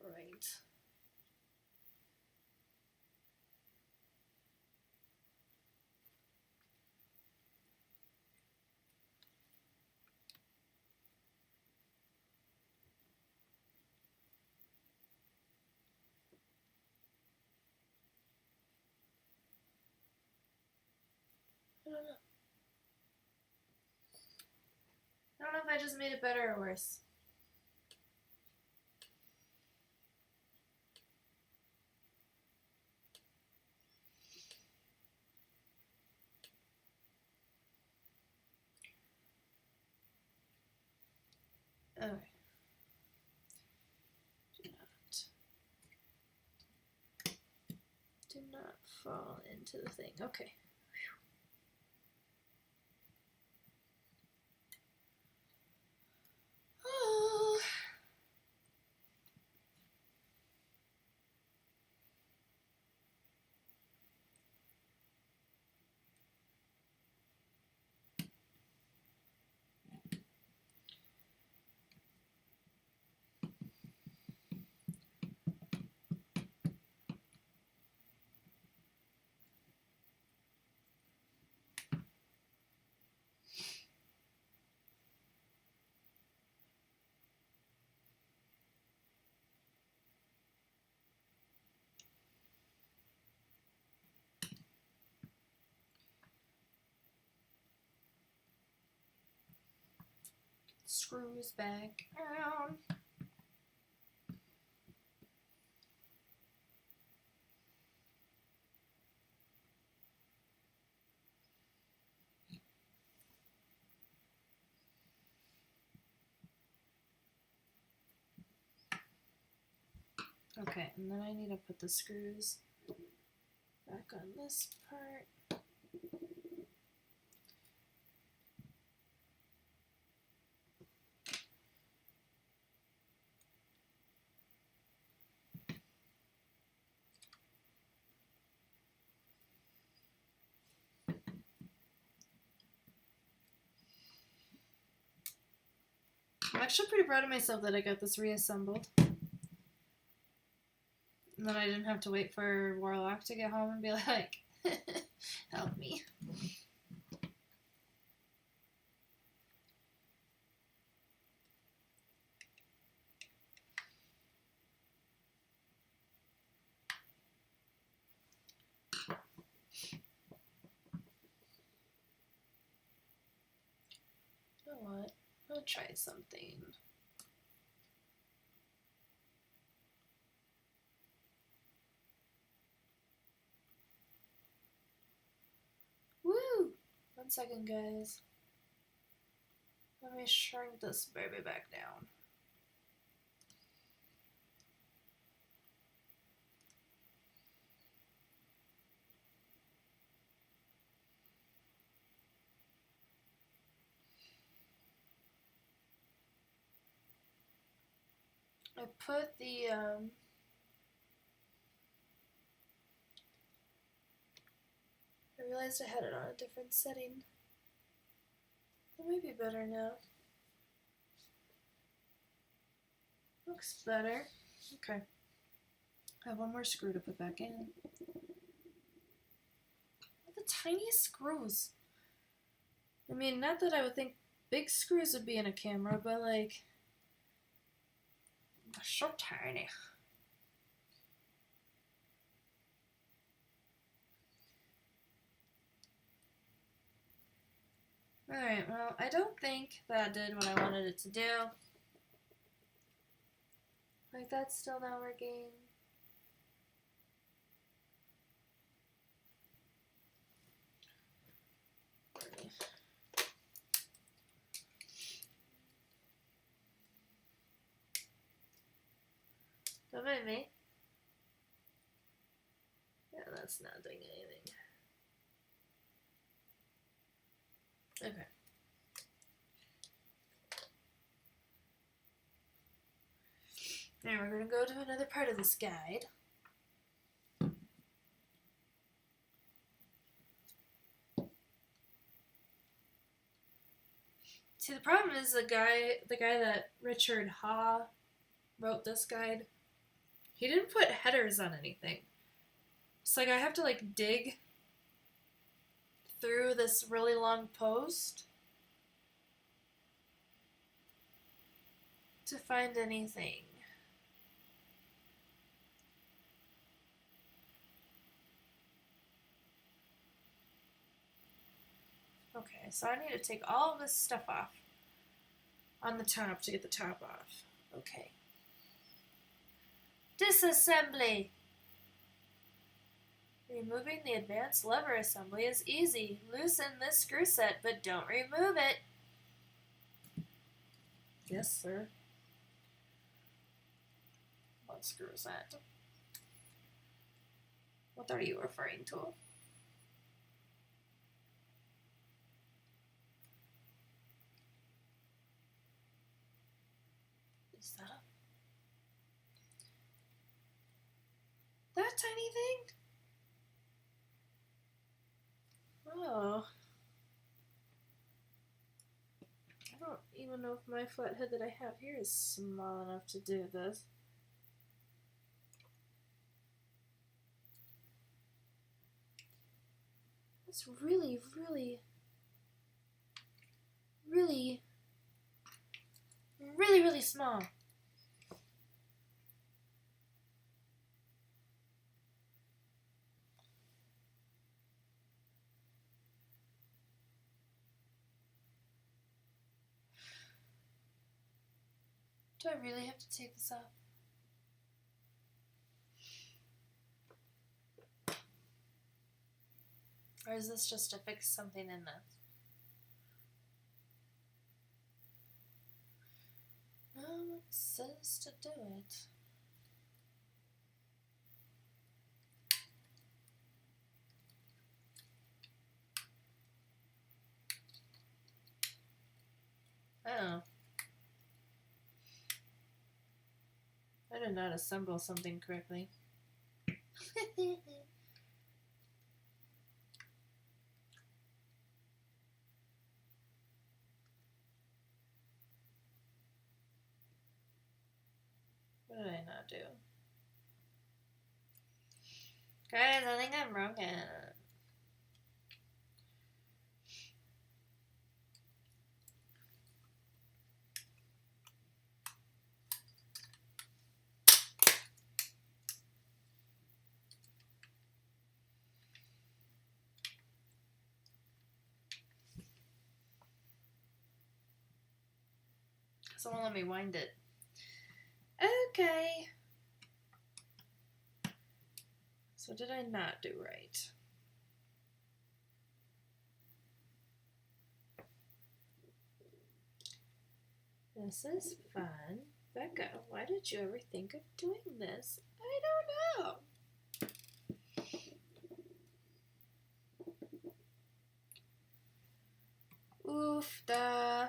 right. I don't know. I don't know if I just made it better or worse. Okay. Do not fall into the thing. Okay. Oh. Screws back down. Okay, and then I need to put the screws back on this part. I'm actually pretty proud of myself that I got this reassembled. And then I didn't have to wait for Warlock to get home and be like, help me. You know what? I'll try something. Woo! 1 second, guys. Let me shrink this baby back down. I put the, I realized I had it on a different setting. It might be better now. Looks better. Okay. I have one more screw to put back in. The tiny screws. I mean, not that I would think big screws would be in a camera, but like, they're so tiny. Alright, well, I don't think that did what I wanted it to do. Like, that's still not working. Don't mind me. Yeah, that's not doing anything. Okay. Now we're going to go to another part of this guide. See, the problem is the guy that Richard Ha wrote this guide, he didn't put headers on anything. It's like I have to like dig through this really long post to find anything. Okay, so I need to take all of this stuff off on the top to get the top off. Okay. Disassembly! Removing the advanced lever assembly is easy. Loosen this screw set, but don't remove it. Yes, sir. What screw is that? What are you referring to? Is that tiny thing? Oh. I don't even know if my flathead that I have here is small enough to do this. It's really, really, really, really, really small. Do I really have to take this off? Or is this just to fix something in this? Well, it says to do it. to not assemble something correctly. What did I not do? Guys, I think I'm broken. So won't let me wind it. Okay. So what did I not do right? This is fun. Becca, why did you ever think of doing this? I don't know. Oof da.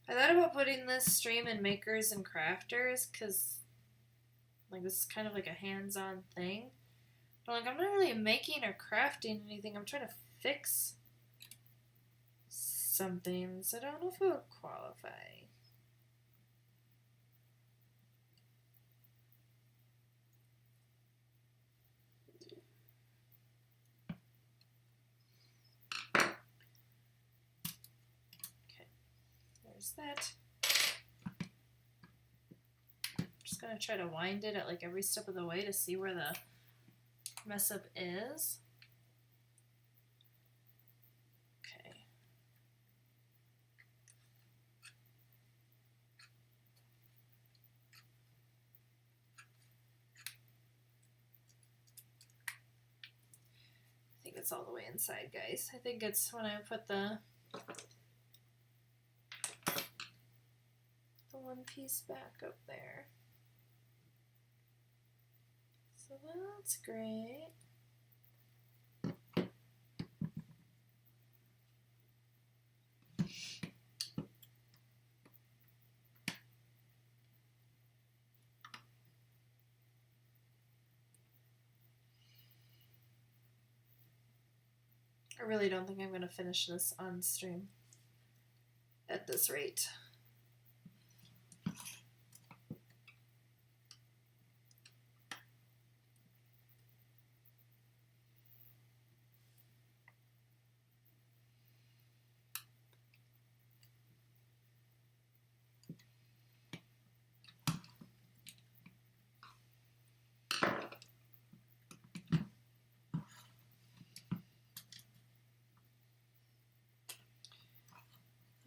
I thought about putting this stream in Makers and Crafters because, like, this is kind of like a hands-on thing. But, like, I'm not really making or crafting anything. I'm trying to fix something, so I don't know if it would qualify. Okay, there's that. I'm just gonna try to wind it at like every step of the way to see where the mess up is. Okay. I think it's all the way inside, guys. I think it's when I put the one piece back up there. So that's great. I really don't think I'm going to finish this on stream at this rate.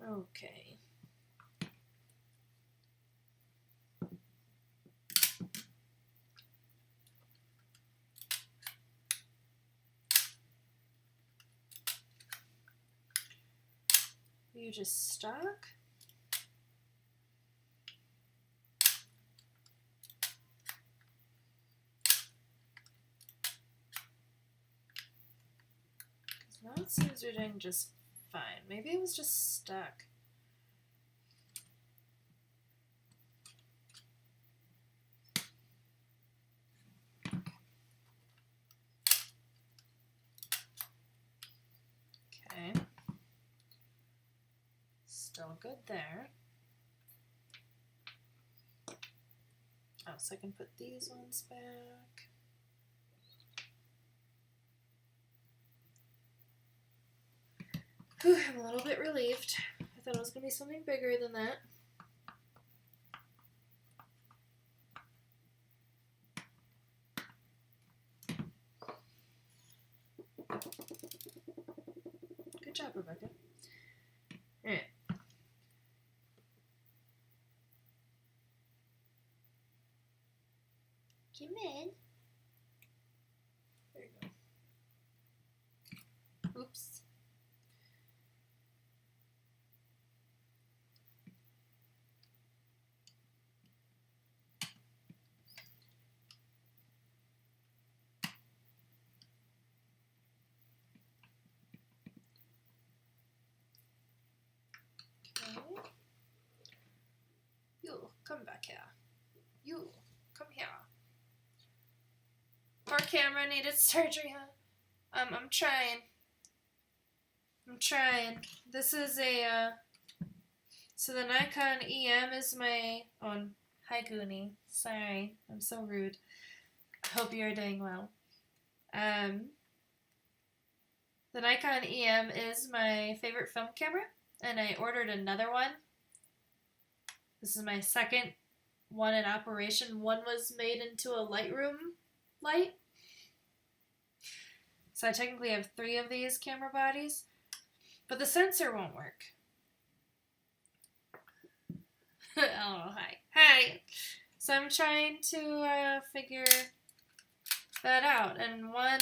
Okay. You just stuck? Now it seems you're doing just fine. Maybe it was just stuck. Okay. Still good there. Oh, so I can put these ones back. Whew, I'm a little bit relieved. I thought it was going to be something bigger than that. Good job, Rebecca. Alright. Come in. There you go. Oops. back here. You, come here. Poor camera needed surgery, huh? I'm trying. This is a, so the Nikon EM is my, oh, hi Goonie. Sorry, I'm so rude. I hope you're doing well. The Nikon EM is my favorite film camera, and I ordered another one. This is my second one in operation. One was made into a Lightroom light. So I technically have 3 of these camera bodies, but the sensor won't work. Oh, hi. Hi! So I'm trying to figure that out, and one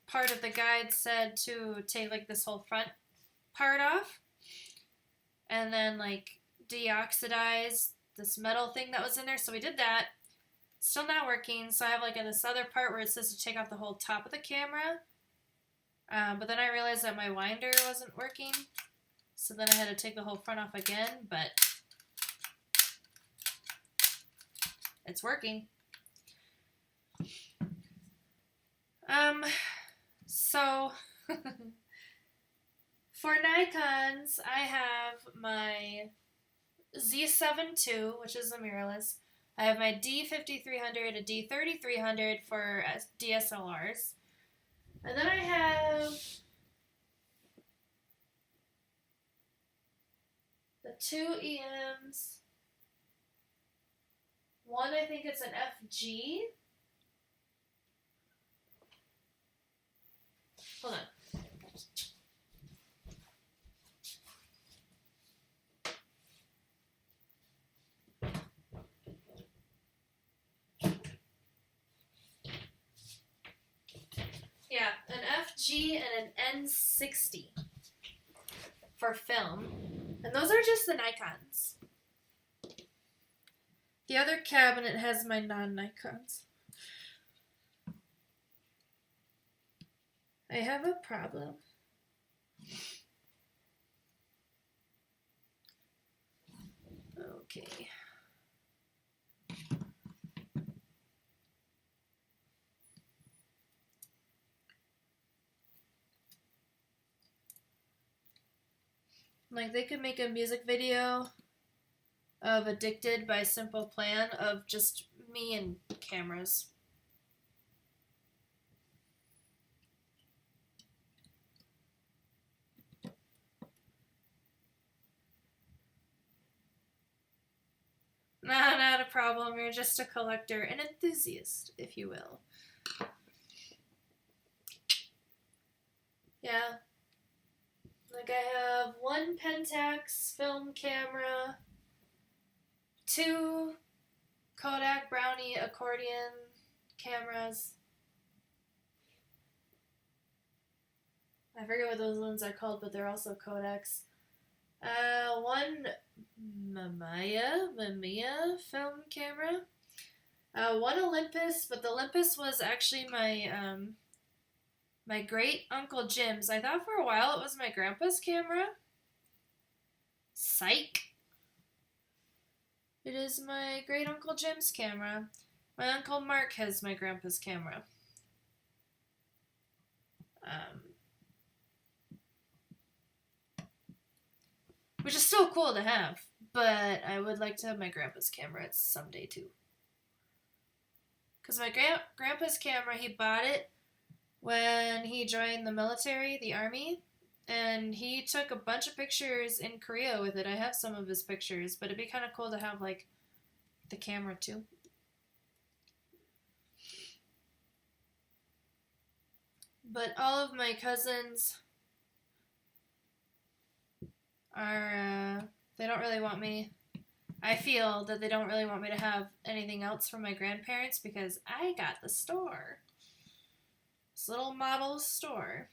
part of the guide said to take like this whole front part off and then like deoxidize this metal thing that was in there. So we did that. Still not working. So I have like this other part where it says to take off the whole top of the camera. But then I realized that my winder wasn't working. So then I had to take the whole front off again, but it's working. So, for Nikons, I have my Z7 II, which is a mirrorless. I have my D5300, a D3300 for DSLRs. And then I have the 2 EMs. One, I think it's an FG. Hold on. Yeah, an FG and an N60 for film. And those are just the Nikons. The other cabinet has my non-Nikons. I have a problem. Okay. Like, they could make a music video of Addicted by Simple Plan of just me and cameras. Nah, not a problem. You're just a collector, an enthusiast, if you will. Yeah. Like, I have 1 Pentax film camera, 2 Kodak Brownie accordion cameras. I forget what those ones are called, but they're also Kodaks. 1 Mamiya film camera. 1 Olympus, but the Olympus was actually my my great Uncle Jim's. I thought for a while it was my grandpa's camera. Psych. It is my great Uncle Jim's camera. My Uncle Mark has my grandpa's camera. Which is still cool to have, but I would like to have my grandpa's camera someday too. Because my grandpa's camera, he bought it when he joined the military, the army, and he took a bunch of pictures in Korea with it. I have some of his pictures, but it'd be kind of cool to have, like, the camera too. But all of my cousins are, they don't really want me, I feel that they don't really want me to have anything else from my grandparents because I got the store. This little model store.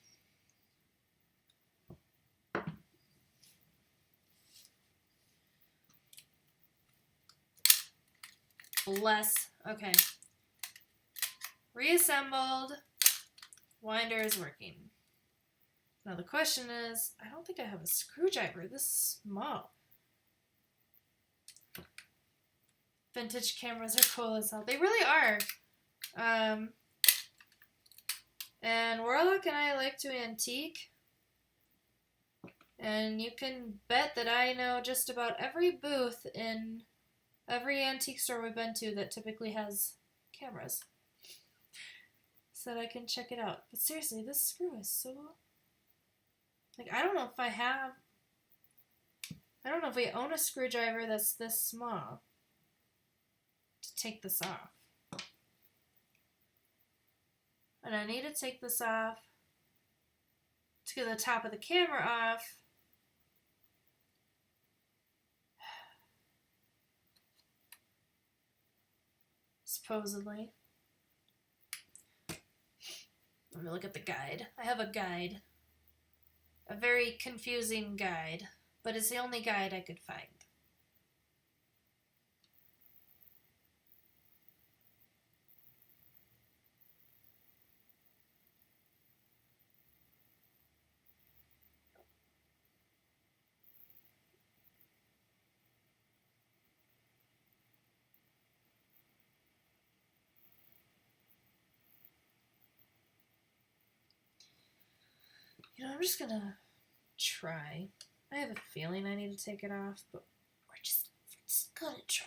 Bless. Okay. Reassembled. Winder is working. Now the question is, I don't think I have a screwdriver this small. Vintage cameras are cool as hell. They really are. And Warlock and I like to antique. And you can bet that I know just about every booth in every antique store we've been to that typically has cameras. So that I can check it out. But seriously, this screw is so... Like, I don't know if we own a screwdriver that's this small to take this off. And I need to take this off to get the top of the camera off. Supposedly. Let me look at the guide. I have a guide. A very confusing guide, but it's the only guide I could find. You know, I'm just gonna try. I have a feeling I need to take it off, but we're just gonna try.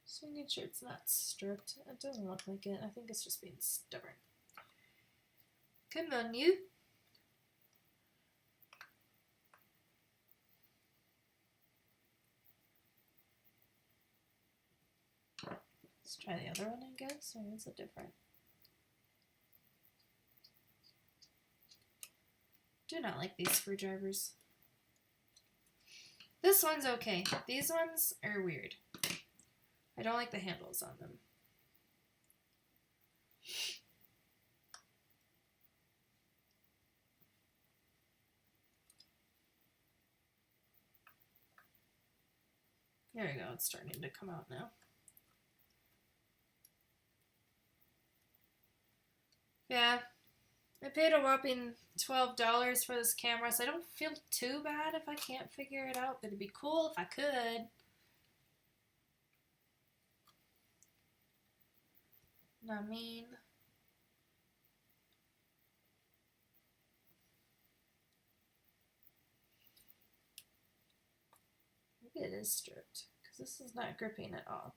Just making sure it's not stripped. It doesn't look like it. I think it's just being stubborn. Come on, you. Let's try the other one, I guess, or is it different? Do not like these screwdrivers. This one's okay. These ones are weird. I don't like the handles on them. There we go, it's starting to come out now. Yeah, I paid a whopping $12 for this camera, so I don't feel too bad if I can't figure it out, but it'd be cool if I could. Know what I mean? Maybe it is stripped, because this is not gripping at all.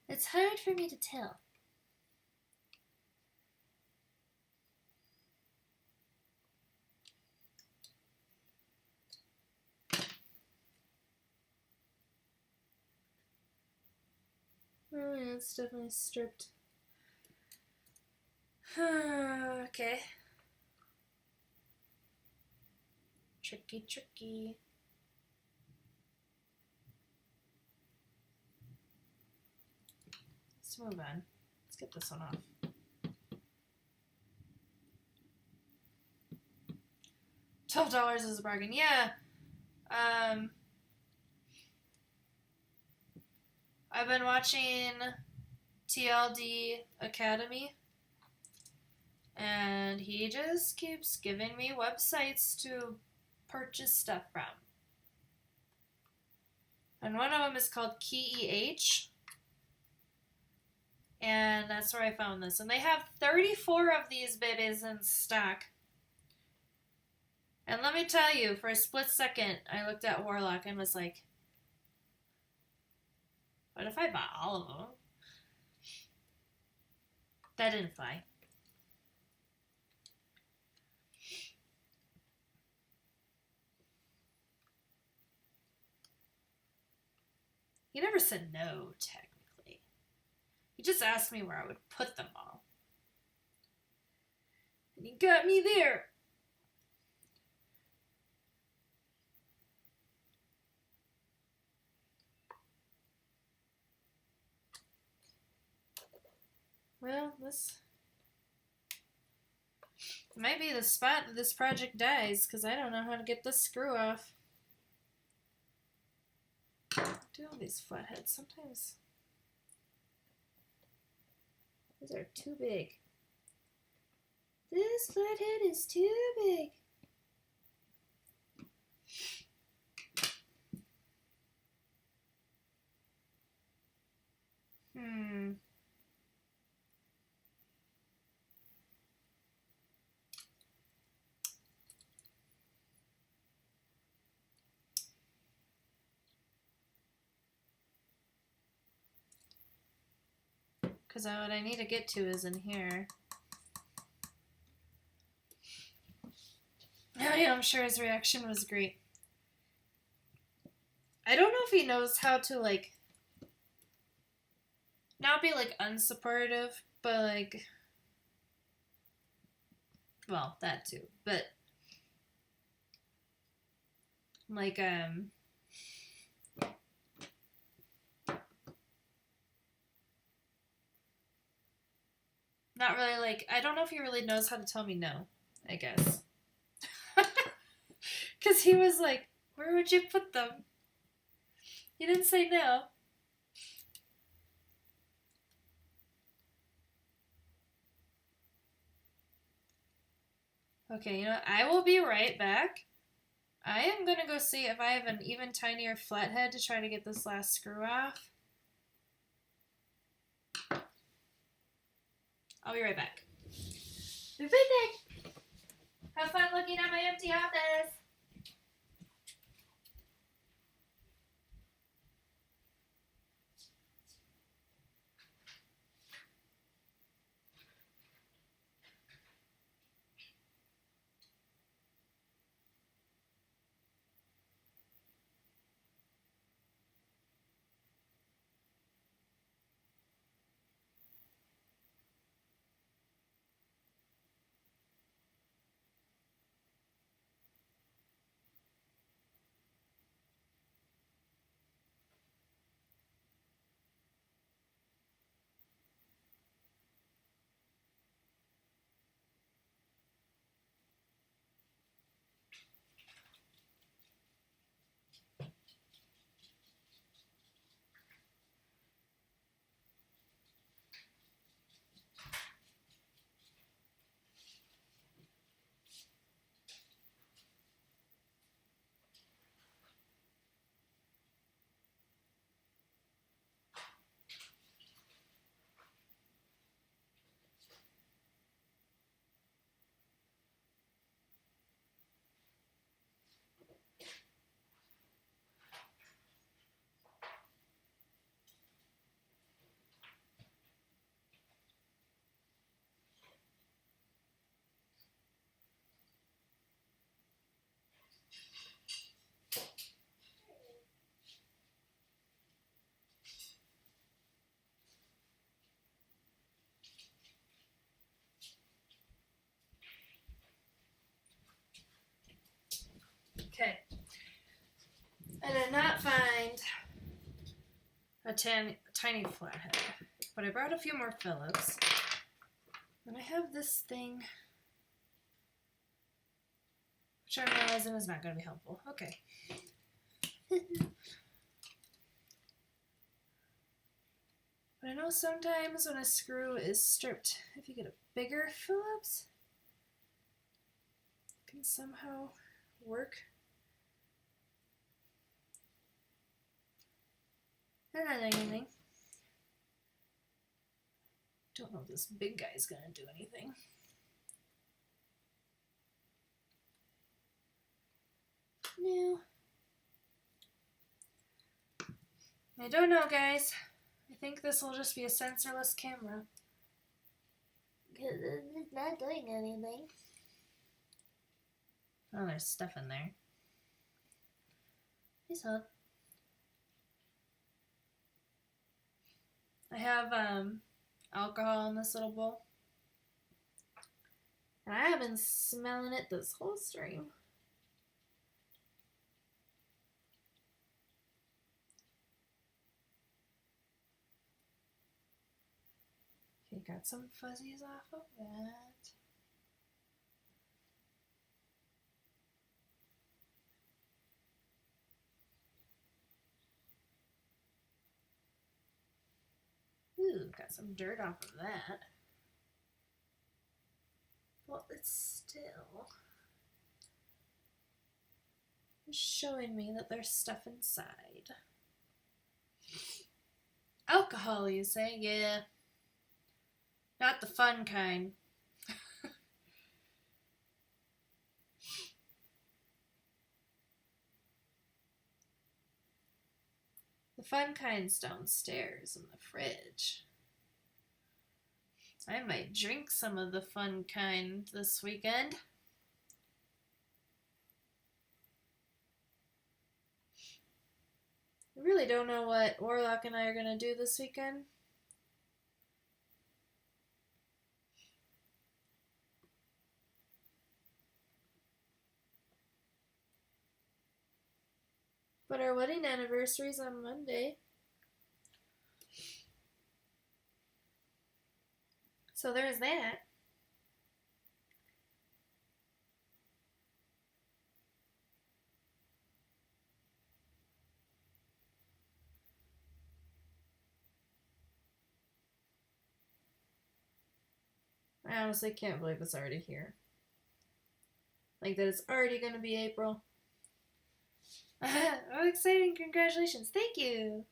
It's hard for me to tell. Oh yeah, it's definitely stripped. Okay. Tricky, tricky. Let's move on. Let's get this one off. $12 is a bargain. Yeah. I've been watching TLD Academy, and he just keeps giving me websites to purchase stuff from. And one of them is called KeyEH, and that's where I found this. And they have 34 of these babies in stock. And let me tell you, for a split second, I looked at Warlock and was like, what if I bought all of them? That didn't fly. He never said no, technically. He just asked me where I would put them all. And he got me there. Well, It might be the spot that this project dies, because I don't know how to get this screw off. Do all these flatheads sometimes. These are too big. This flathead is too big. Because what I need to get to is in here. Oh yeah, I'm sure his reaction was great. I don't know if he knows how to, like, not be, like, unsupportive, but, like, well, that too, but, like, not really, like, I don't know if he really knows how to tell me no, I guess. Because he was like, where would you put them? He didn't say no. Okay, you know what? I will be right back. I am going to go see if I have an even tinier flathead to try to get this last screw off. I'll be right back. Be right back. Have fun looking at my empty office. Okay. I did not find a tiny flathead, but I brought a few more Phillips. And I have this thing, which I'm realizing is not going to be helpful. Okay. But I know sometimes when a screw is stripped, if you get a bigger Phillips, it can somehow work. I'm not doing anything. Don't know if this big guy's gonna do anything. No. I don't know, guys. I think this will just be a sensorless camera. Because it's not doing anything. Oh, there's stuff in there. Please hold. I have alcohol in this little bowl. And I have been smelling it this whole stream. Okay, got some fuzzies off of that. Ooh, got some dirt off of that. Well, it's still showing me that there's stuff inside. Alcohol, you say? Yeah. Not the fun kind. The fun kind's downstairs in the fridge. I might drink some of the fun kind this weekend. I really don't know what Warlock and I are going to do this weekend. But our wedding anniversary's on Monday. So there's that. I honestly can't believe it's already here. Like that it's already going to be April. Oh, exciting. Congratulations. Thank you.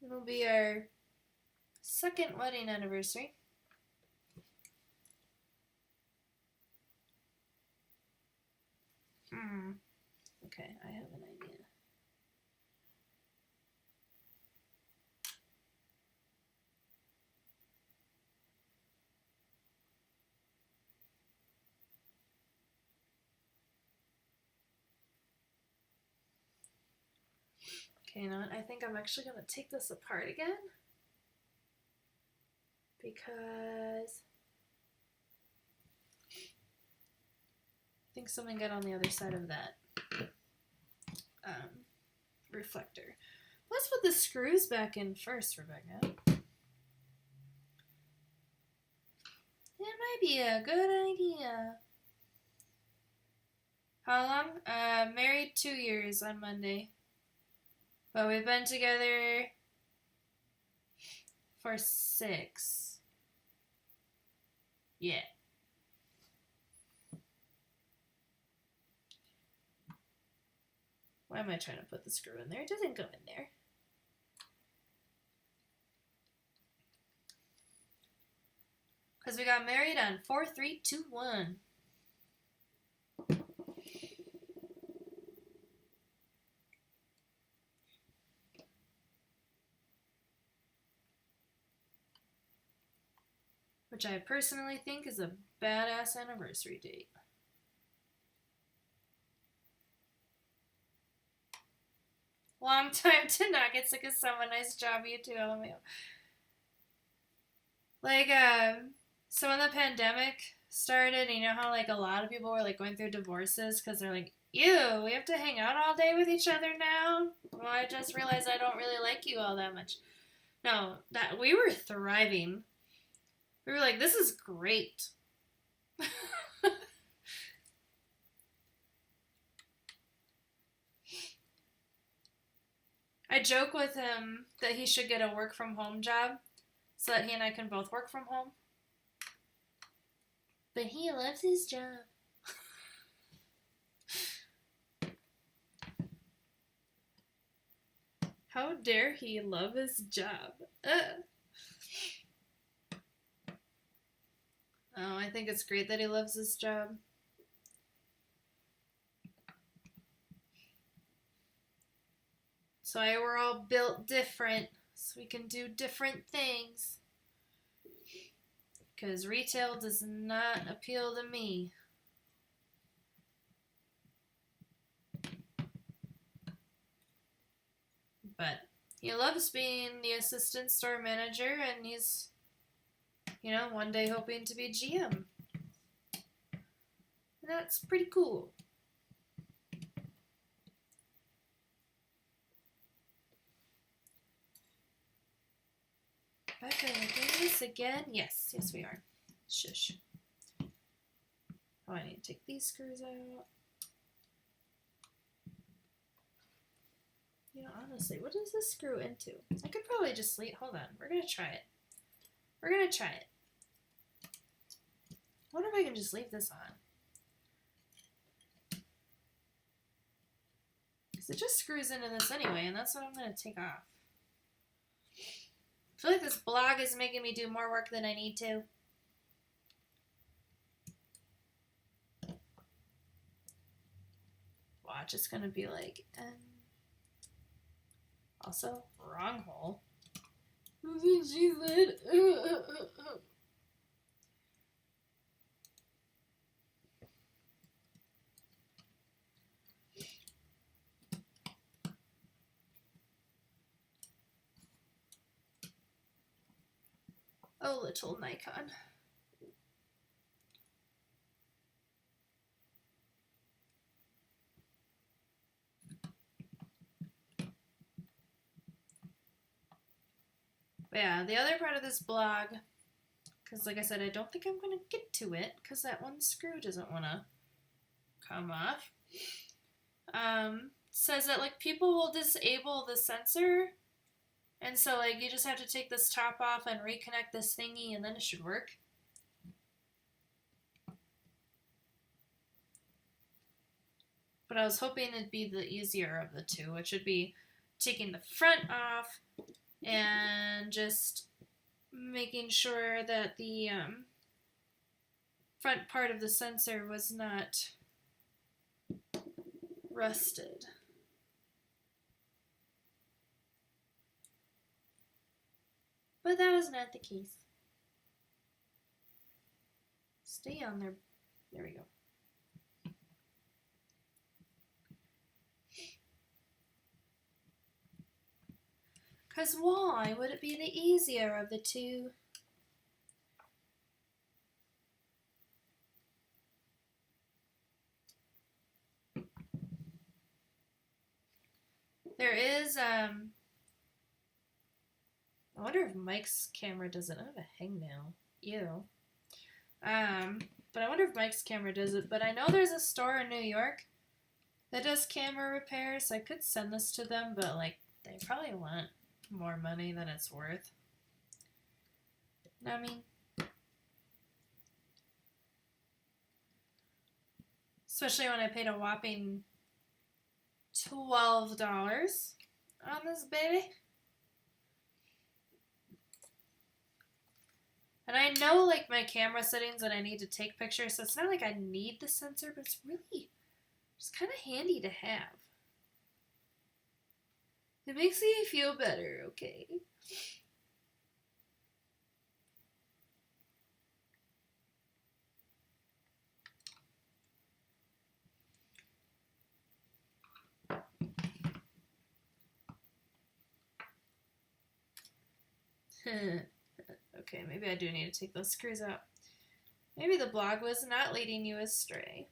It'll be our second wedding anniversary. Okay, I have an idea. Okay, now I think I'm actually going to take this apart again. Because I think something got on the other side of that reflector. Let's put the screws back in first, Rebecca. It might be a good idea. How long? Married 2 years on Monday. But we've been together for 6. Yeah. Why am I trying to put the screw in there? It doesn't go in there. Because we got married on 4/3/2/1. Which I personally think is a badass anniversary date. Long time to not get sick of someone. Nice job, you too, LMAO. Like, so when the pandemic started, you know how like a lot of people were like going through divorces because they're like, ew, we have to hang out all day with each other now? Well, I just realized I don't really like you all that much. No, that we were thriving. We were like, this is great. I joke with him that he should get a work from home job so that he and I can both work from home. But he loves his job. How dare he love his job? Oh, I think it's great that he loves his job. So we're all built different, so we can do different things. Because retail does not appeal to me. But he loves being the assistant store manager, and he's, you know, one day hoping to be GM. And that's pretty cool. Becca, are we doing this again? Yes, yes we are. Shush. Oh, I need to take these screws out. You know, honestly, what does this screw into? I could probably just leave. Hold on. We're going to try it. We're going to try it. I wonder if I can just leave this on. Because it just screws into this anyway, and that's what I'm going to take off. I feel like this blog is making me do more work than I need to. Watch, it's going to be like, also, wrong hole. She said, oh, little Nikon. But yeah, the other part of this blog, because like I said, I don't think I'm going to get to it because that one screw doesn't want to come off. Says that like people will disable the sensor, and so like you just have to take this top off and reconnect this thingy and then it should work. But I was hoping it'd be the easier of the two, which would be taking the front off and just making sure that the front part of the sensor was not rusted. But that was not the case. Stay on there. There we go. Because why would it be the easier of the two? There is, I wonder if Mike's camera does it. I have a hangnail. Ew. But I wonder if Mike's camera does it. But I know there's a store in New York that does camera repairs. So I could send this to them, but like they probably want more money than it's worth. I mean, especially when I paid a whopping $12 on this baby. And I know like my camera settings that I need to take pictures, so it's not like I need the sensor, but it's really just kind of handy to have. It makes me feel better, okay? Okay, maybe I do need to take those screws out. Maybe the blog was not leading you astray.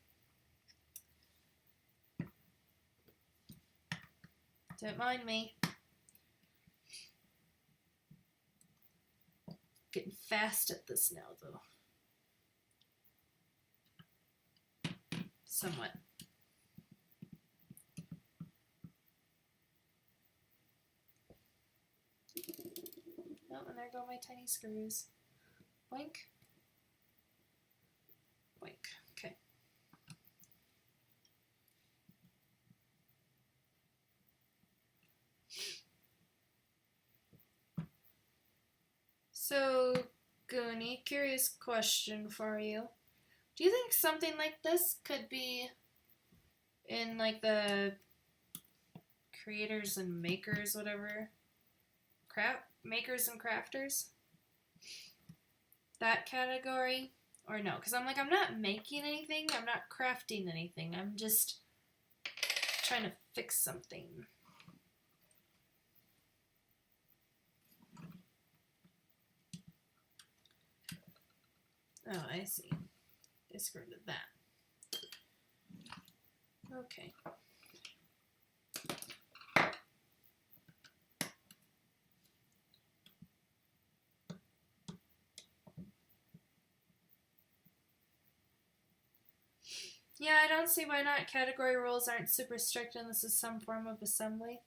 Don't mind me. Getting fast at this now, though. Somewhat. Oh, and there go my tiny screws. Boink. Boink. Okay. So, Goonie, curious question for you. Do you think something like this could be in like the creators and makers, whatever? Makers and crafters? That category? Or no? Because I'm not making anything, I'm not crafting anything, I'm just trying to fix something. Oh, I see. They screwed with that. Okay. Yeah, I don't see why not. Category rules aren't super strict and this is some form of assembly.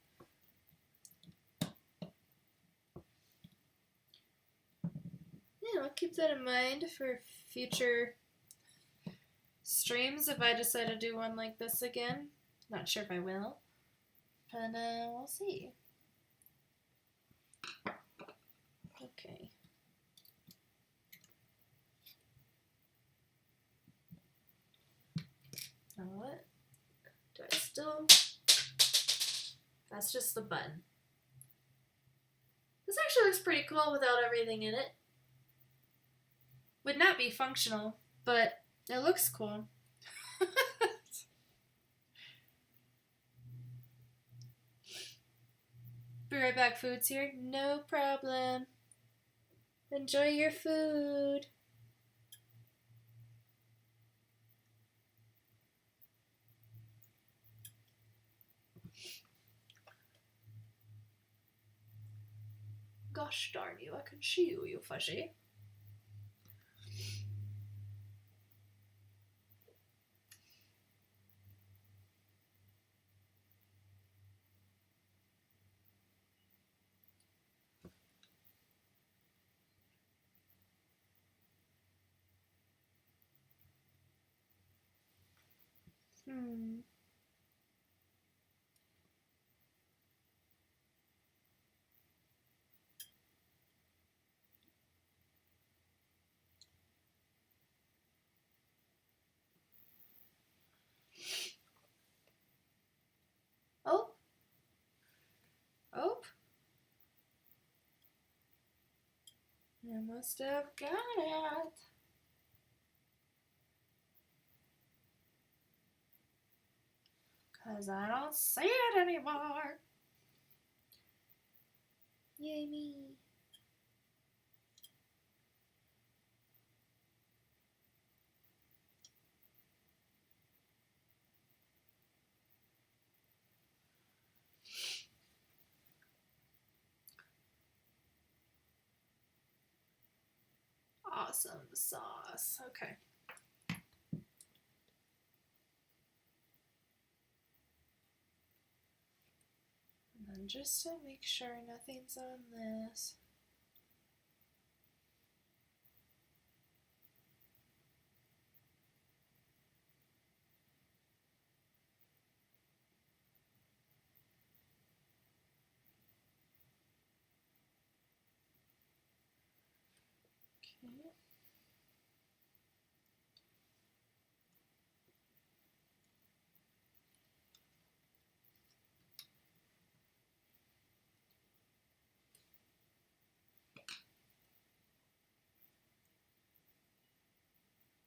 I'll keep that in mind for future streams if I decide to do one like this again. Not sure if I will, but we'll see. Okay. Now what? Do I still... That's just the button. This actually looks pretty cool without everything in it. Would not be functional, but it looks cool. Be right back, food's here. No problem. Enjoy your food. Gosh darn you, I can see you, you fuzzy. Oh. Oh. I must have got it. Because I don't see it anymore. Yay me. Awesome sauce. Okay. And then just to make sure nothing's on this. Okay.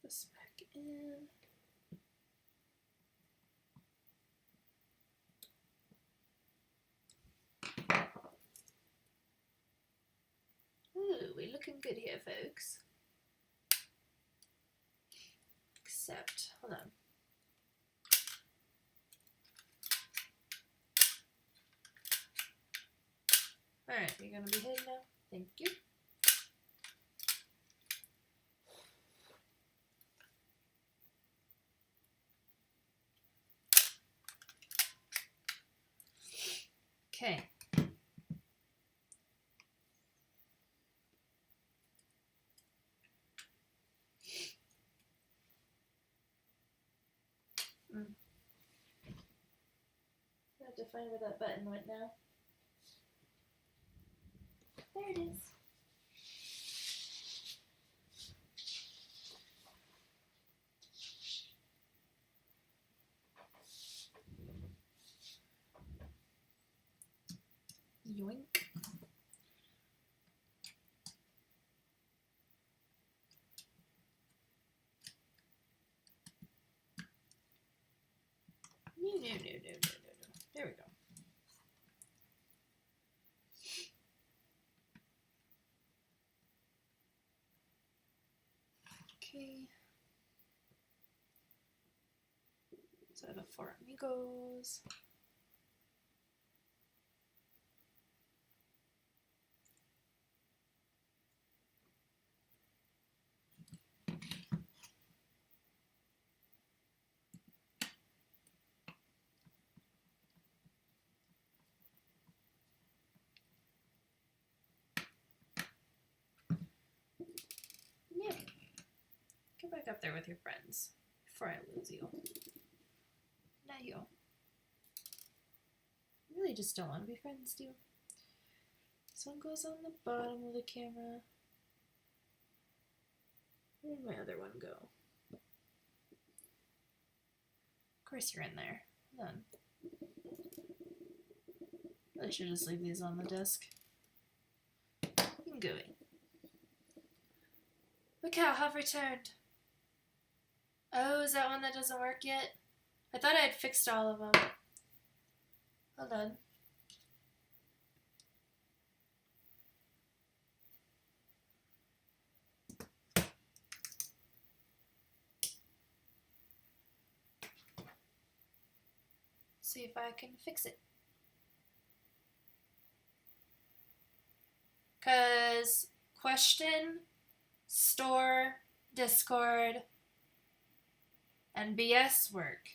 This back in. Ooh, we're looking good here, folks. Except, hold on. Alright, you're gonna be hidden now. Thank you. Okay. I have to find where that button went now. There it is. Yoink. No. There we go. Okay. So the Four Amigos. back up there with your friends before I lose you. Not you. I really just don't want to be friends, do you? This one goes on the bottom of the camera. Where did my other one go? Of course you're in there. Hold on. I should just leave these on the desk. You can go in. Look how I've returned. Oh, is that one that doesn't work yet? I thought I had fixed all of them. Hold on. See if I can fix it. Cause question, store, Discord, and BS work.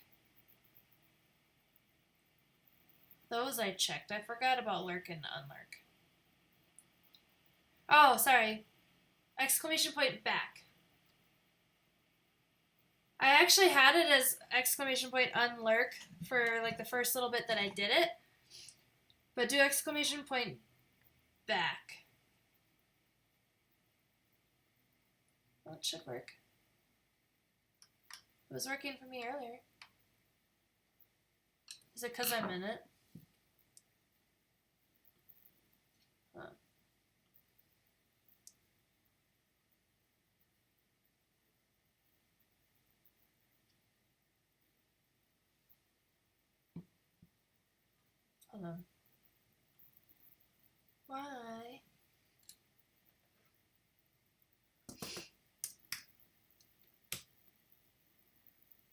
Those I checked. I forgot about lurk and unlurk. Oh, sorry. Exclamation point back. I actually had it as exclamation point unlurk for like the first little bit that I did it. But do exclamation point back. Well, it should work. It was working for me earlier. Is it because I'm in it? Huh. Hold on. Why?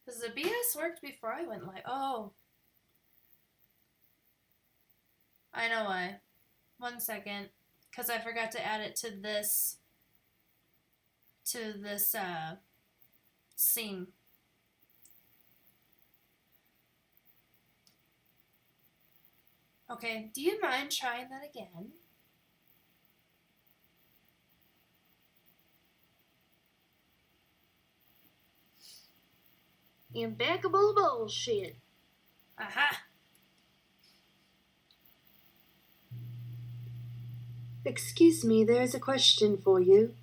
Because the BS worked before I went live. Oh. I know why. 1 second. Because I forgot to add it to this scene. Okay, do you mind trying that again? Imbeccable bullshit. Aha! Excuse me, there's a question for you.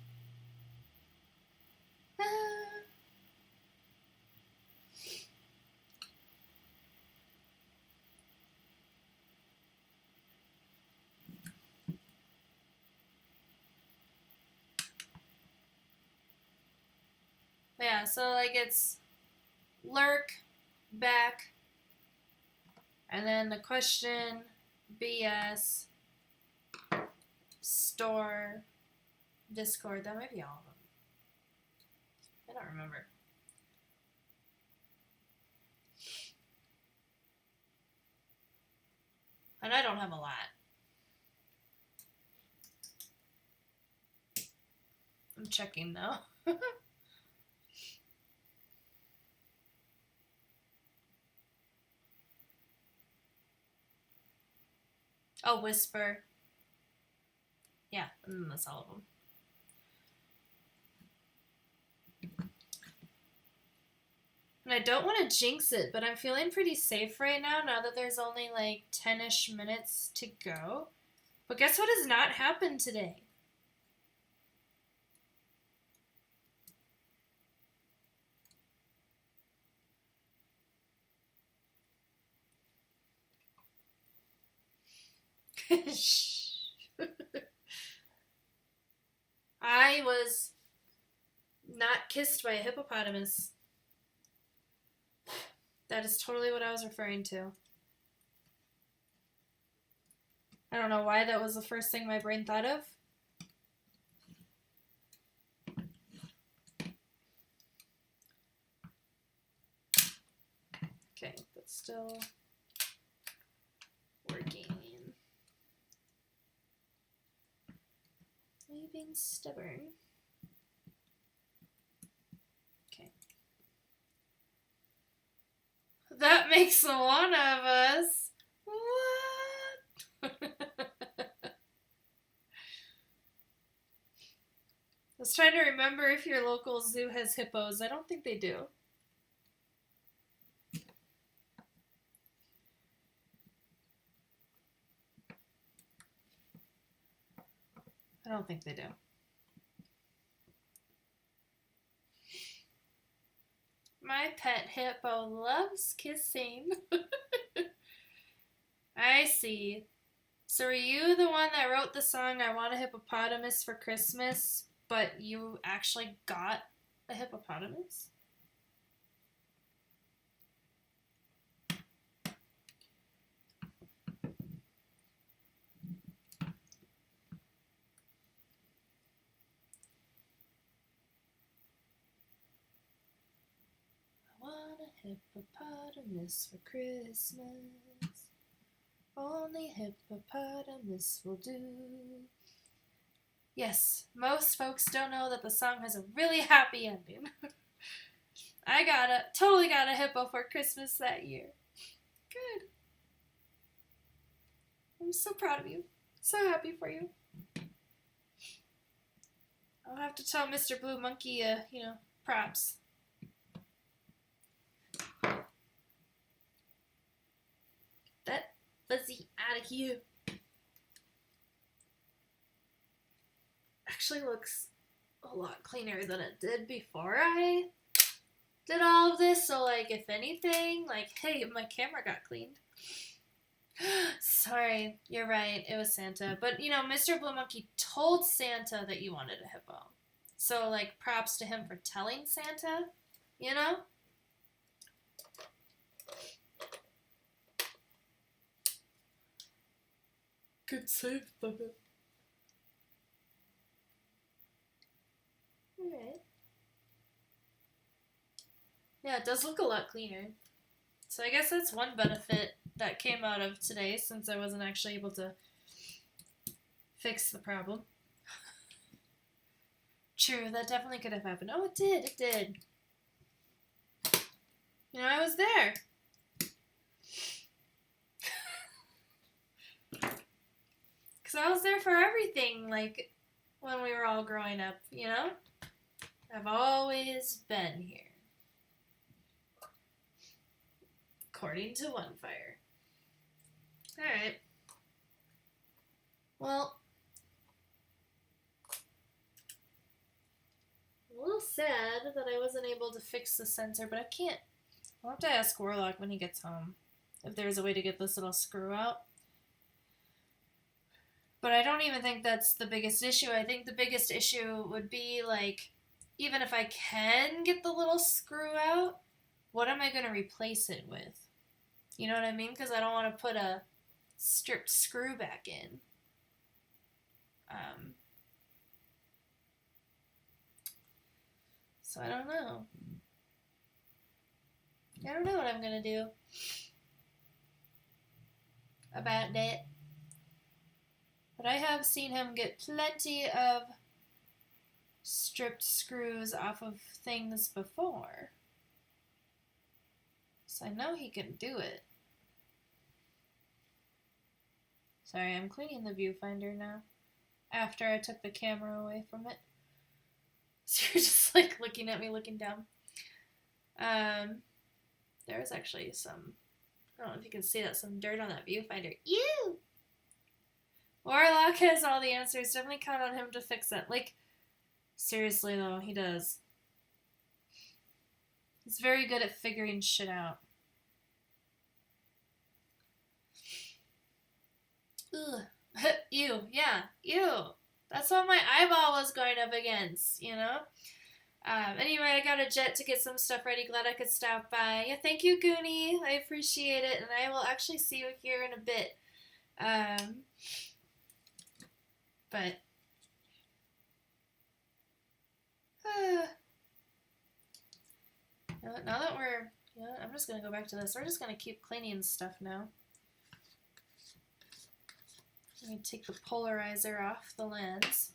Yeah, so like it's lurk, back, and then the question, BS, store, Discord. That might be all of them. I don't remember. And I don't have a lot. I'm checking though. Oh, whisper. Yeah, and that's all of them. And I don't want to jinx it, but I'm feeling pretty safe right now that there's only like 10-ish minutes to go. But guess what has not happened today? I was not kissed by a hippopotamus. That is totally what I was referring to. I don't know why that was the first thing my brain thought of. Okay, that's still working. Are you being stubborn? Okay. That makes one of us. What? was trying to remember if your local zoo has hippos. I don't think they do. I don't think they do. My pet hippo loves kissing. I see. So are you the one that wrote the song I Want a Hippopotamus for Christmas, but you actually got a hippopotamus? I want a hippopotamus for Christmas. Only hippopotamus will do. Yes, most folks don't know that the song has a really happy ending. I totally got a hippo for Christmas that year. Good. I'm so proud of you. So happy for you. I'll have to tell Mr. Blue Monkey, props. That fuzzy out of here. Actually looks a lot cleaner than it did before I did all of this. So, like, if anything, like, hey, my camera got cleaned. Sorry, you're right. It was Santa. But, Mr. Blue Monkey told Santa that you wanted a hippo. So, like, props to him for telling Santa, Good save, Bubba. Alright. Yeah, it does look a lot cleaner. So I guess that's one benefit that came out of today, since I wasn't actually able to fix the problem. True, that definitely could have happened. Oh, it did. I was there. Because I was there for everything, like, when we were all growing up, I've always been here. According to OneFire. Alright. Well, a little sad that I wasn't able to fix the sensor, but I can't. I'll have to ask Warlock when he gets home if there's a way to get this little screw out. But I don't even think that's the biggest issue. I think the biggest issue would be, like, even if I can get the little screw out, what am I going to replace it with? You know what I mean? Because I don't want to put a stripped screw back in. So I don't know. I don't know what I'm going to do about that. But I have seen him get plenty of stripped screws off of things before. So I know he can do it. Sorry, I'm cleaning the viewfinder now. After I took the camera away from it. So you're just like looking at me, looking down. There was actually some, I don't know if you can see that, some dirt on that viewfinder. Ew! Warlock has all the answers. Definitely count on him to fix it. Like, seriously though, he does. He's very good at figuring shit out. Ugh. Ew. Yeah. Ew. That's what my eyeball was going up against, Anyway, I got a jet to get some stuff ready. Glad I could stop by. Yeah, thank you, Goonie. I appreciate it, and I will actually see you here in a bit. But now that we're, I'm just gonna go back to this. We're just gonna keep cleaning stuff now. Let me take the polarizer off the lens.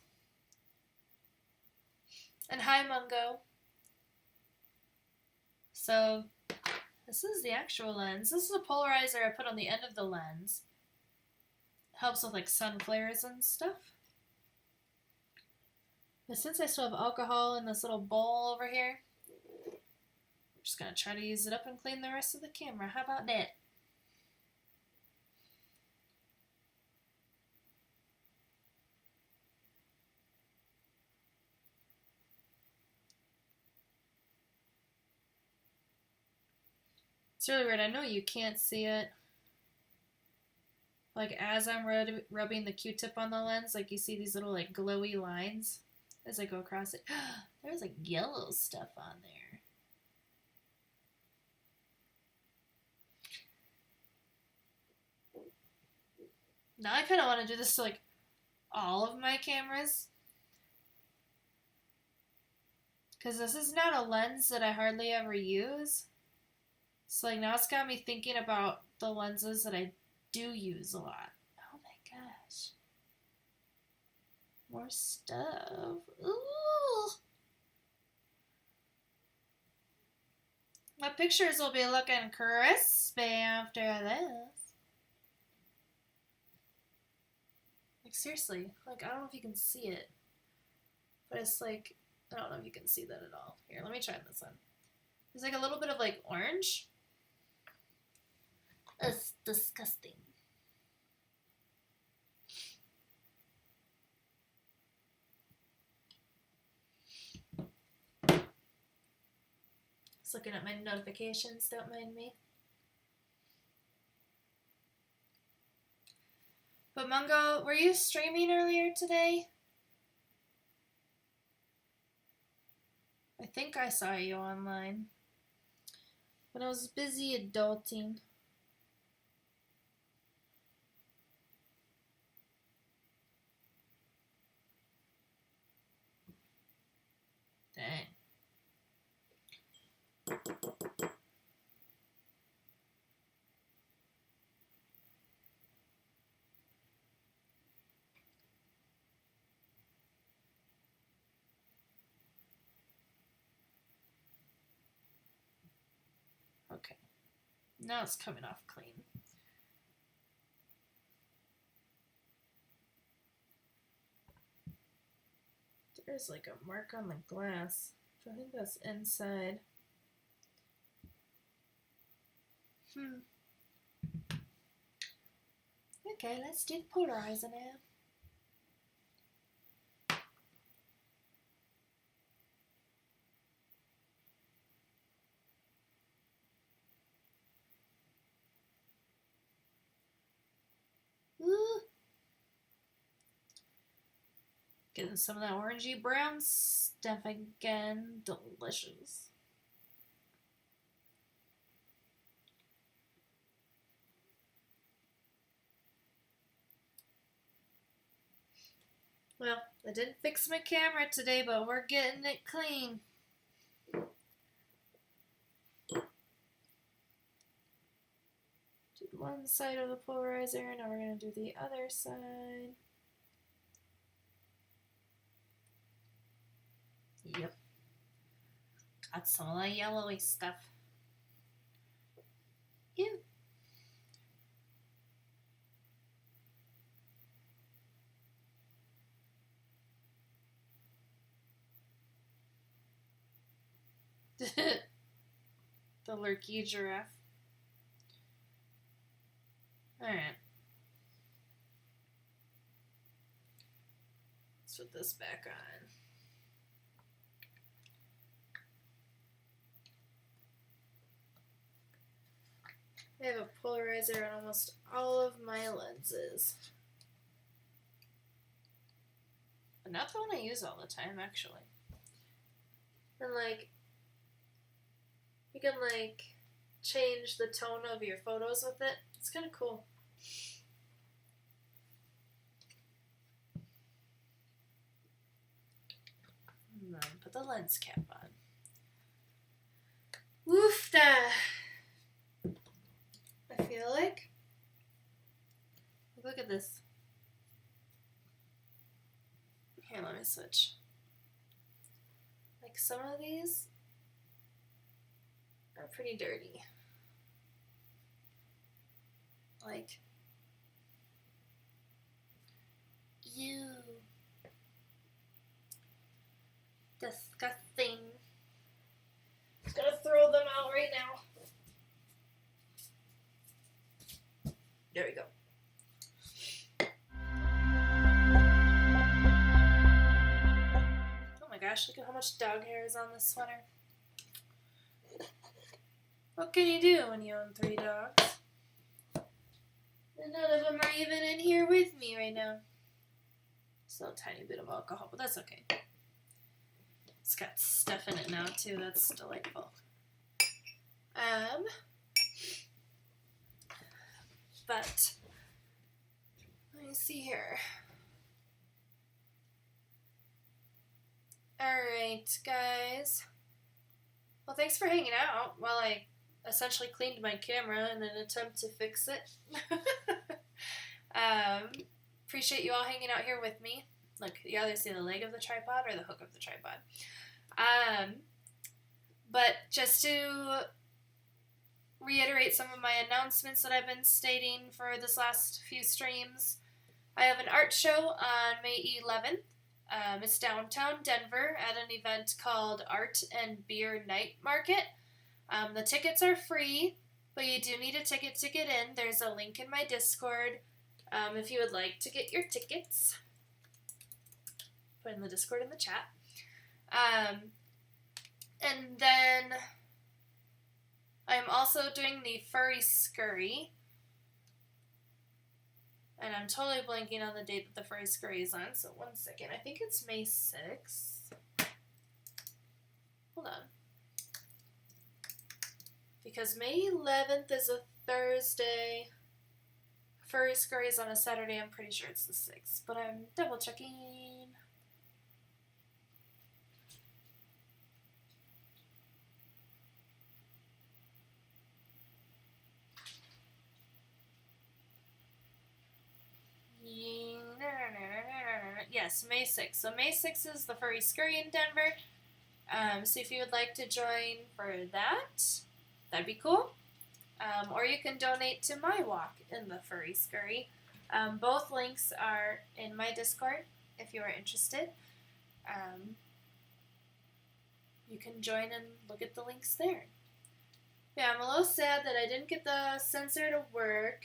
And hi, Mungo. So, this is the actual lens. This is a polarizer I put on the end of the lens. Helps with like sun flares and stuff. But since I still have alcohol in this little bowl over here, I'm just going to try to use it up and clean the rest of the camera. How about that? It's really weird. I know you can't see it. Like as I'm rubbing the Q-tip on the lens, like you see these little like glowy lines as I go across it. There's like yellow stuff on there. Now I kind of want to do this to like all of my cameras. Because this is not a lens that I hardly ever use. So like now it's got me thinking about the lenses that I do use a lot. Oh my gosh. More stuff. Ooh. My pictures will be looking crispy after this. Like seriously, like I don't know if you can see it. But it's like, I don't know if you can see that at all. Here, let me try this one. There's like a little bit of like orange. That's disgusting. Just looking at my notifications, don't mind me. But Mungo, were you streaming earlier today? I think I saw you online. But I was busy adulting. Dang. Okay. Now it's coming off clean. There's like a mark on the glass. I think that's inside. Okay, let's do the polarizer now. Ooh. Getting some of that orangey brown stuff again. Delicious. Well, I didn't fix my camera today, but we're getting it clean. Did one side of the polarizer, now we're going to do the other side. Yep. Got some of that yellowy stuff. Ew. The lurky giraffe. Alright. Let's put this back on. I have a polarizer on almost all of my lenses. But not the one I use all the time, actually. And like, you can like change the tone of your photos with it. It's kind of cool. And then put the lens cap on. Woof-da! I feel like. Look at this. Here, let me switch. Like some of these are pretty dirty. Like, ew. There we go. Oh my gosh, look at how much dog hair is on this sweater. What can you do when you own 3 dogs? And none of them are even in here with me right now. Still a tiny bit of alcohol, but that's okay. It's got stuff in it now too, that's delightful. But let me see here. Alright, guys. Well, thanks for hanging out while I essentially cleaned my camera in an attempt to fix it. Appreciate you all hanging out here with me. Look, you either see the leg of the tripod or the hook of the tripod. But just to reiterate some of my announcements that I've been stating for this last few streams, I have an art show on May 11th. It's downtown Denver at an event called Art and Beer Night Market. The tickets are free, but you do need a ticket to get in. There's a link in my Discord if you would like to get your tickets. Put in the Discord in the chat. And then I'm also doing the Furry Scurry. And I'm totally blanking on the date that the Furry Scurry is on, so 1 second. I think it's May 6th. Hold on. Because May 11th is a Thursday. Furry Scurry is on a Saturday. I'm pretty sure it's the 6th, but I'm double checking. Yes, May 6th. So May 6th is the Furry Scurry in Denver. So if you would like to join for that, that'd be cool. Or you can donate to my walk in the Furry Scurry. Both links are in my Discord if you are interested. You can join and look at the links there. Yeah, I'm a little sad that I didn't get the sensor to work.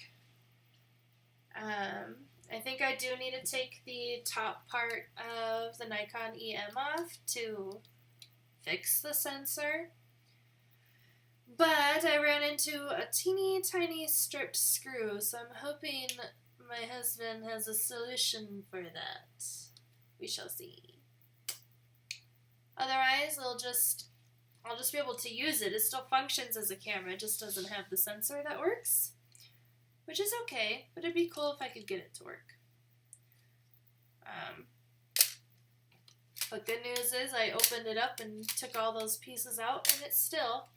I think I do need to take the top part of the Nikon EM off to fix the sensor. But I ran into a teeny tiny stripped screw, so I'm hoping my husband has a solution for that. We shall see. Otherwise, I'll just be able to use it. It still functions as a camera, it just doesn't have the sensor that works. Which is okay, but it'd be cool if I could get it to work. But good news is I opened it up and took all those pieces out, and it still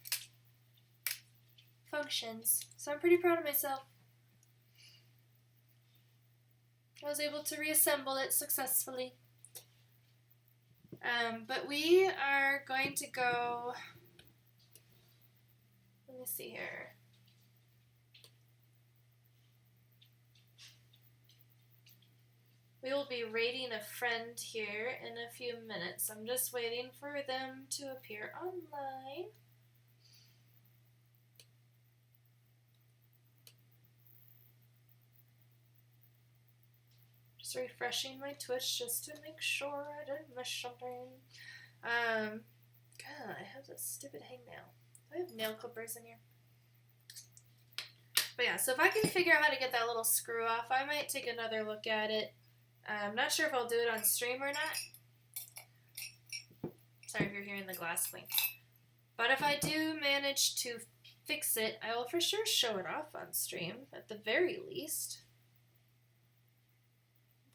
functions. So I'm pretty proud of myself. I was able to reassemble it successfully. But we are going to go... Let me see here. We will be rating a friend here in a few minutes. I'm just waiting for them to appear online. Just refreshing my Twitch just to make sure I didn't miss something. God, I have this stupid hangnail. Do I have nail clippers in here? But yeah, so if I can figure out how to get that little screw off, I might take another look at it. I'm not sure if I'll do it on stream or not. Sorry if you're hearing the glass clink. But if I do manage to fix it, I will for sure show it off on stream, at the very least.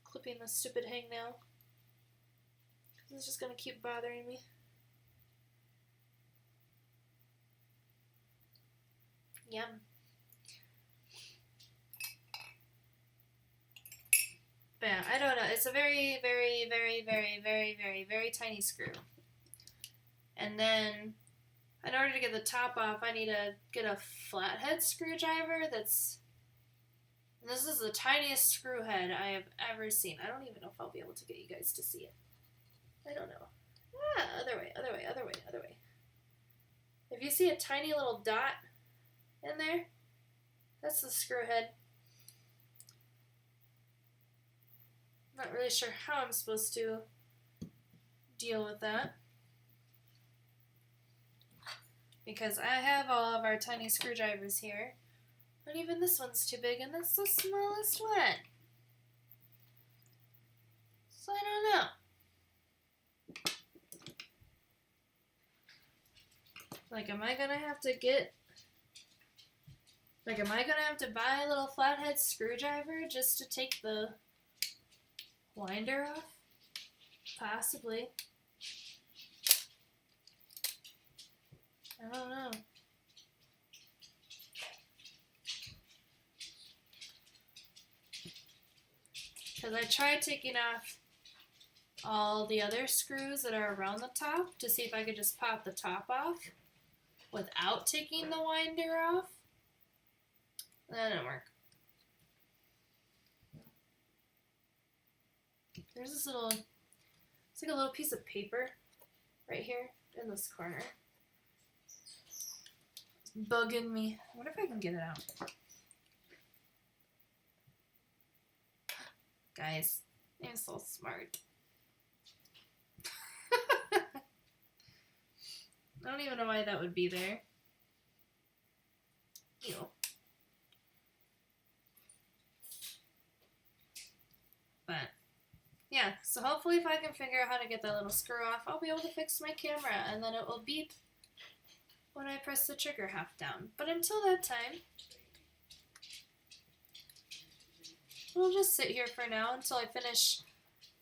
I'm clipping the stupid hangnail. It's just going to keep bothering me. Yum. But yeah, I don't know. It's a very, very, very, very, very, very, very tiny screw. And then, in order to get the top off, I need to get a flathead screwdriver that's... This is the tiniest screw head I have ever seen. I don't even know if I'll be able to get you guys to see it. I don't know. Ah, other way, other way, other way, other way. If you see a tiny little dot in there, that's the screw head. Not really sure how I'm supposed to deal with that. Because I have all of our tiny screwdrivers here. And even this one's too big, and that's the smallest one. So I don't know. Like, am I gonna have to buy a little flathead screwdriver just to take the winder off? Possibly. I don't know. Because I tried taking off all the other screws that are around the top to see if I could just pop the top off without taking the winder off. That didn't work. There's this little, it's like a little piece of paper right here in this corner. It's bugging me. I wonder if I can get it out. Guys, I'm so smart. I don't even know why that would be there. Ew. But, yeah, so hopefully if I can figure out how to get that little screw off, I'll be able to fix my camera, and then it will beep when I press the trigger half down. But until that time, we'll just sit here for now until I finish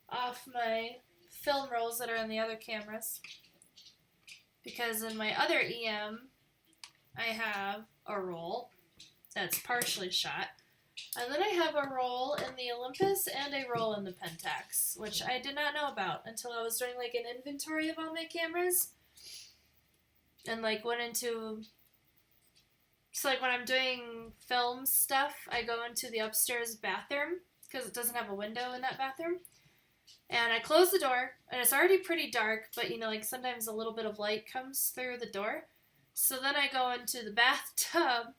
off my film rolls that are in the other cameras. Because in my other EM, I have a roll that's partially shot. And then I have a roll in the Olympus and a roll in the Pentax, which I did not know about until I was doing like an inventory of all my cameras. And like went into... So like when I'm doing film stuff, I go into the upstairs bathroom because it doesn't have a window in that bathroom. And I close the door, and it's already pretty dark, but, you know, like, sometimes a little bit of light comes through the door. So then I go into the bathtub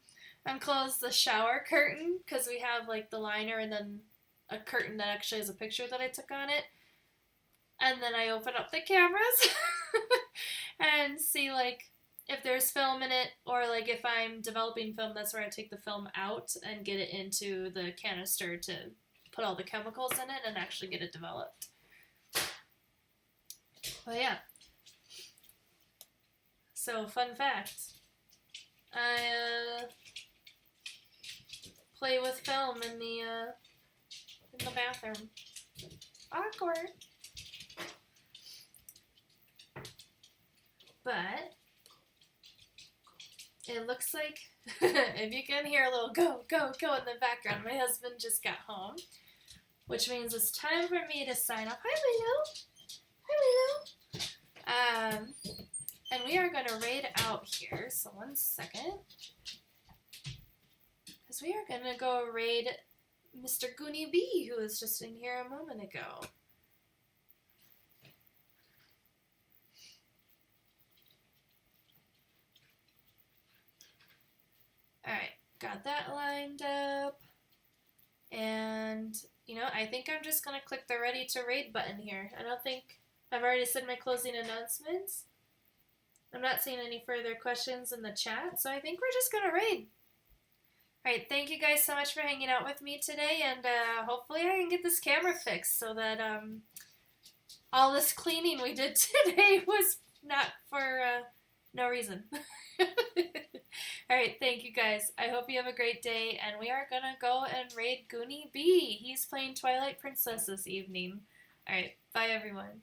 and close the shower curtain, because we have, like, the liner and then a curtain that actually has a picture that I took on it. And then I open up the cameras and see, like, if there's film in it, or, like, if I'm developing film, that's where I take the film out and get it into the canister to put all the chemicals in it and actually get it developed. But yeah. So, fun fact. I play with film in the bathroom. Awkward. But it looks like, if you can hear a little go, go, go in the background, my husband just got home. Which means it's time for me to sign off. Hi, Lilo. Hi, Lilo. And we are going to raid out here. So 1 second. Because we are going to go raid Mr. Goonie B, who was just in here a moment ago. Alright, got that lined up. And, you know, I think I'm just going to click the ready to raid button here. I don't think I've already said my closing announcements. I'm not seeing any further questions in the chat, so I think we're just going to raid. Alright, thank you guys so much for hanging out with me today, and hopefully I can get this camera fixed so that all this cleaning we did today was not for no reason. Alright, thank you guys. I hope you have a great day, and we are gonna go and raid Goonie B. He's playing Twilight Princess this evening. Alright, bye everyone.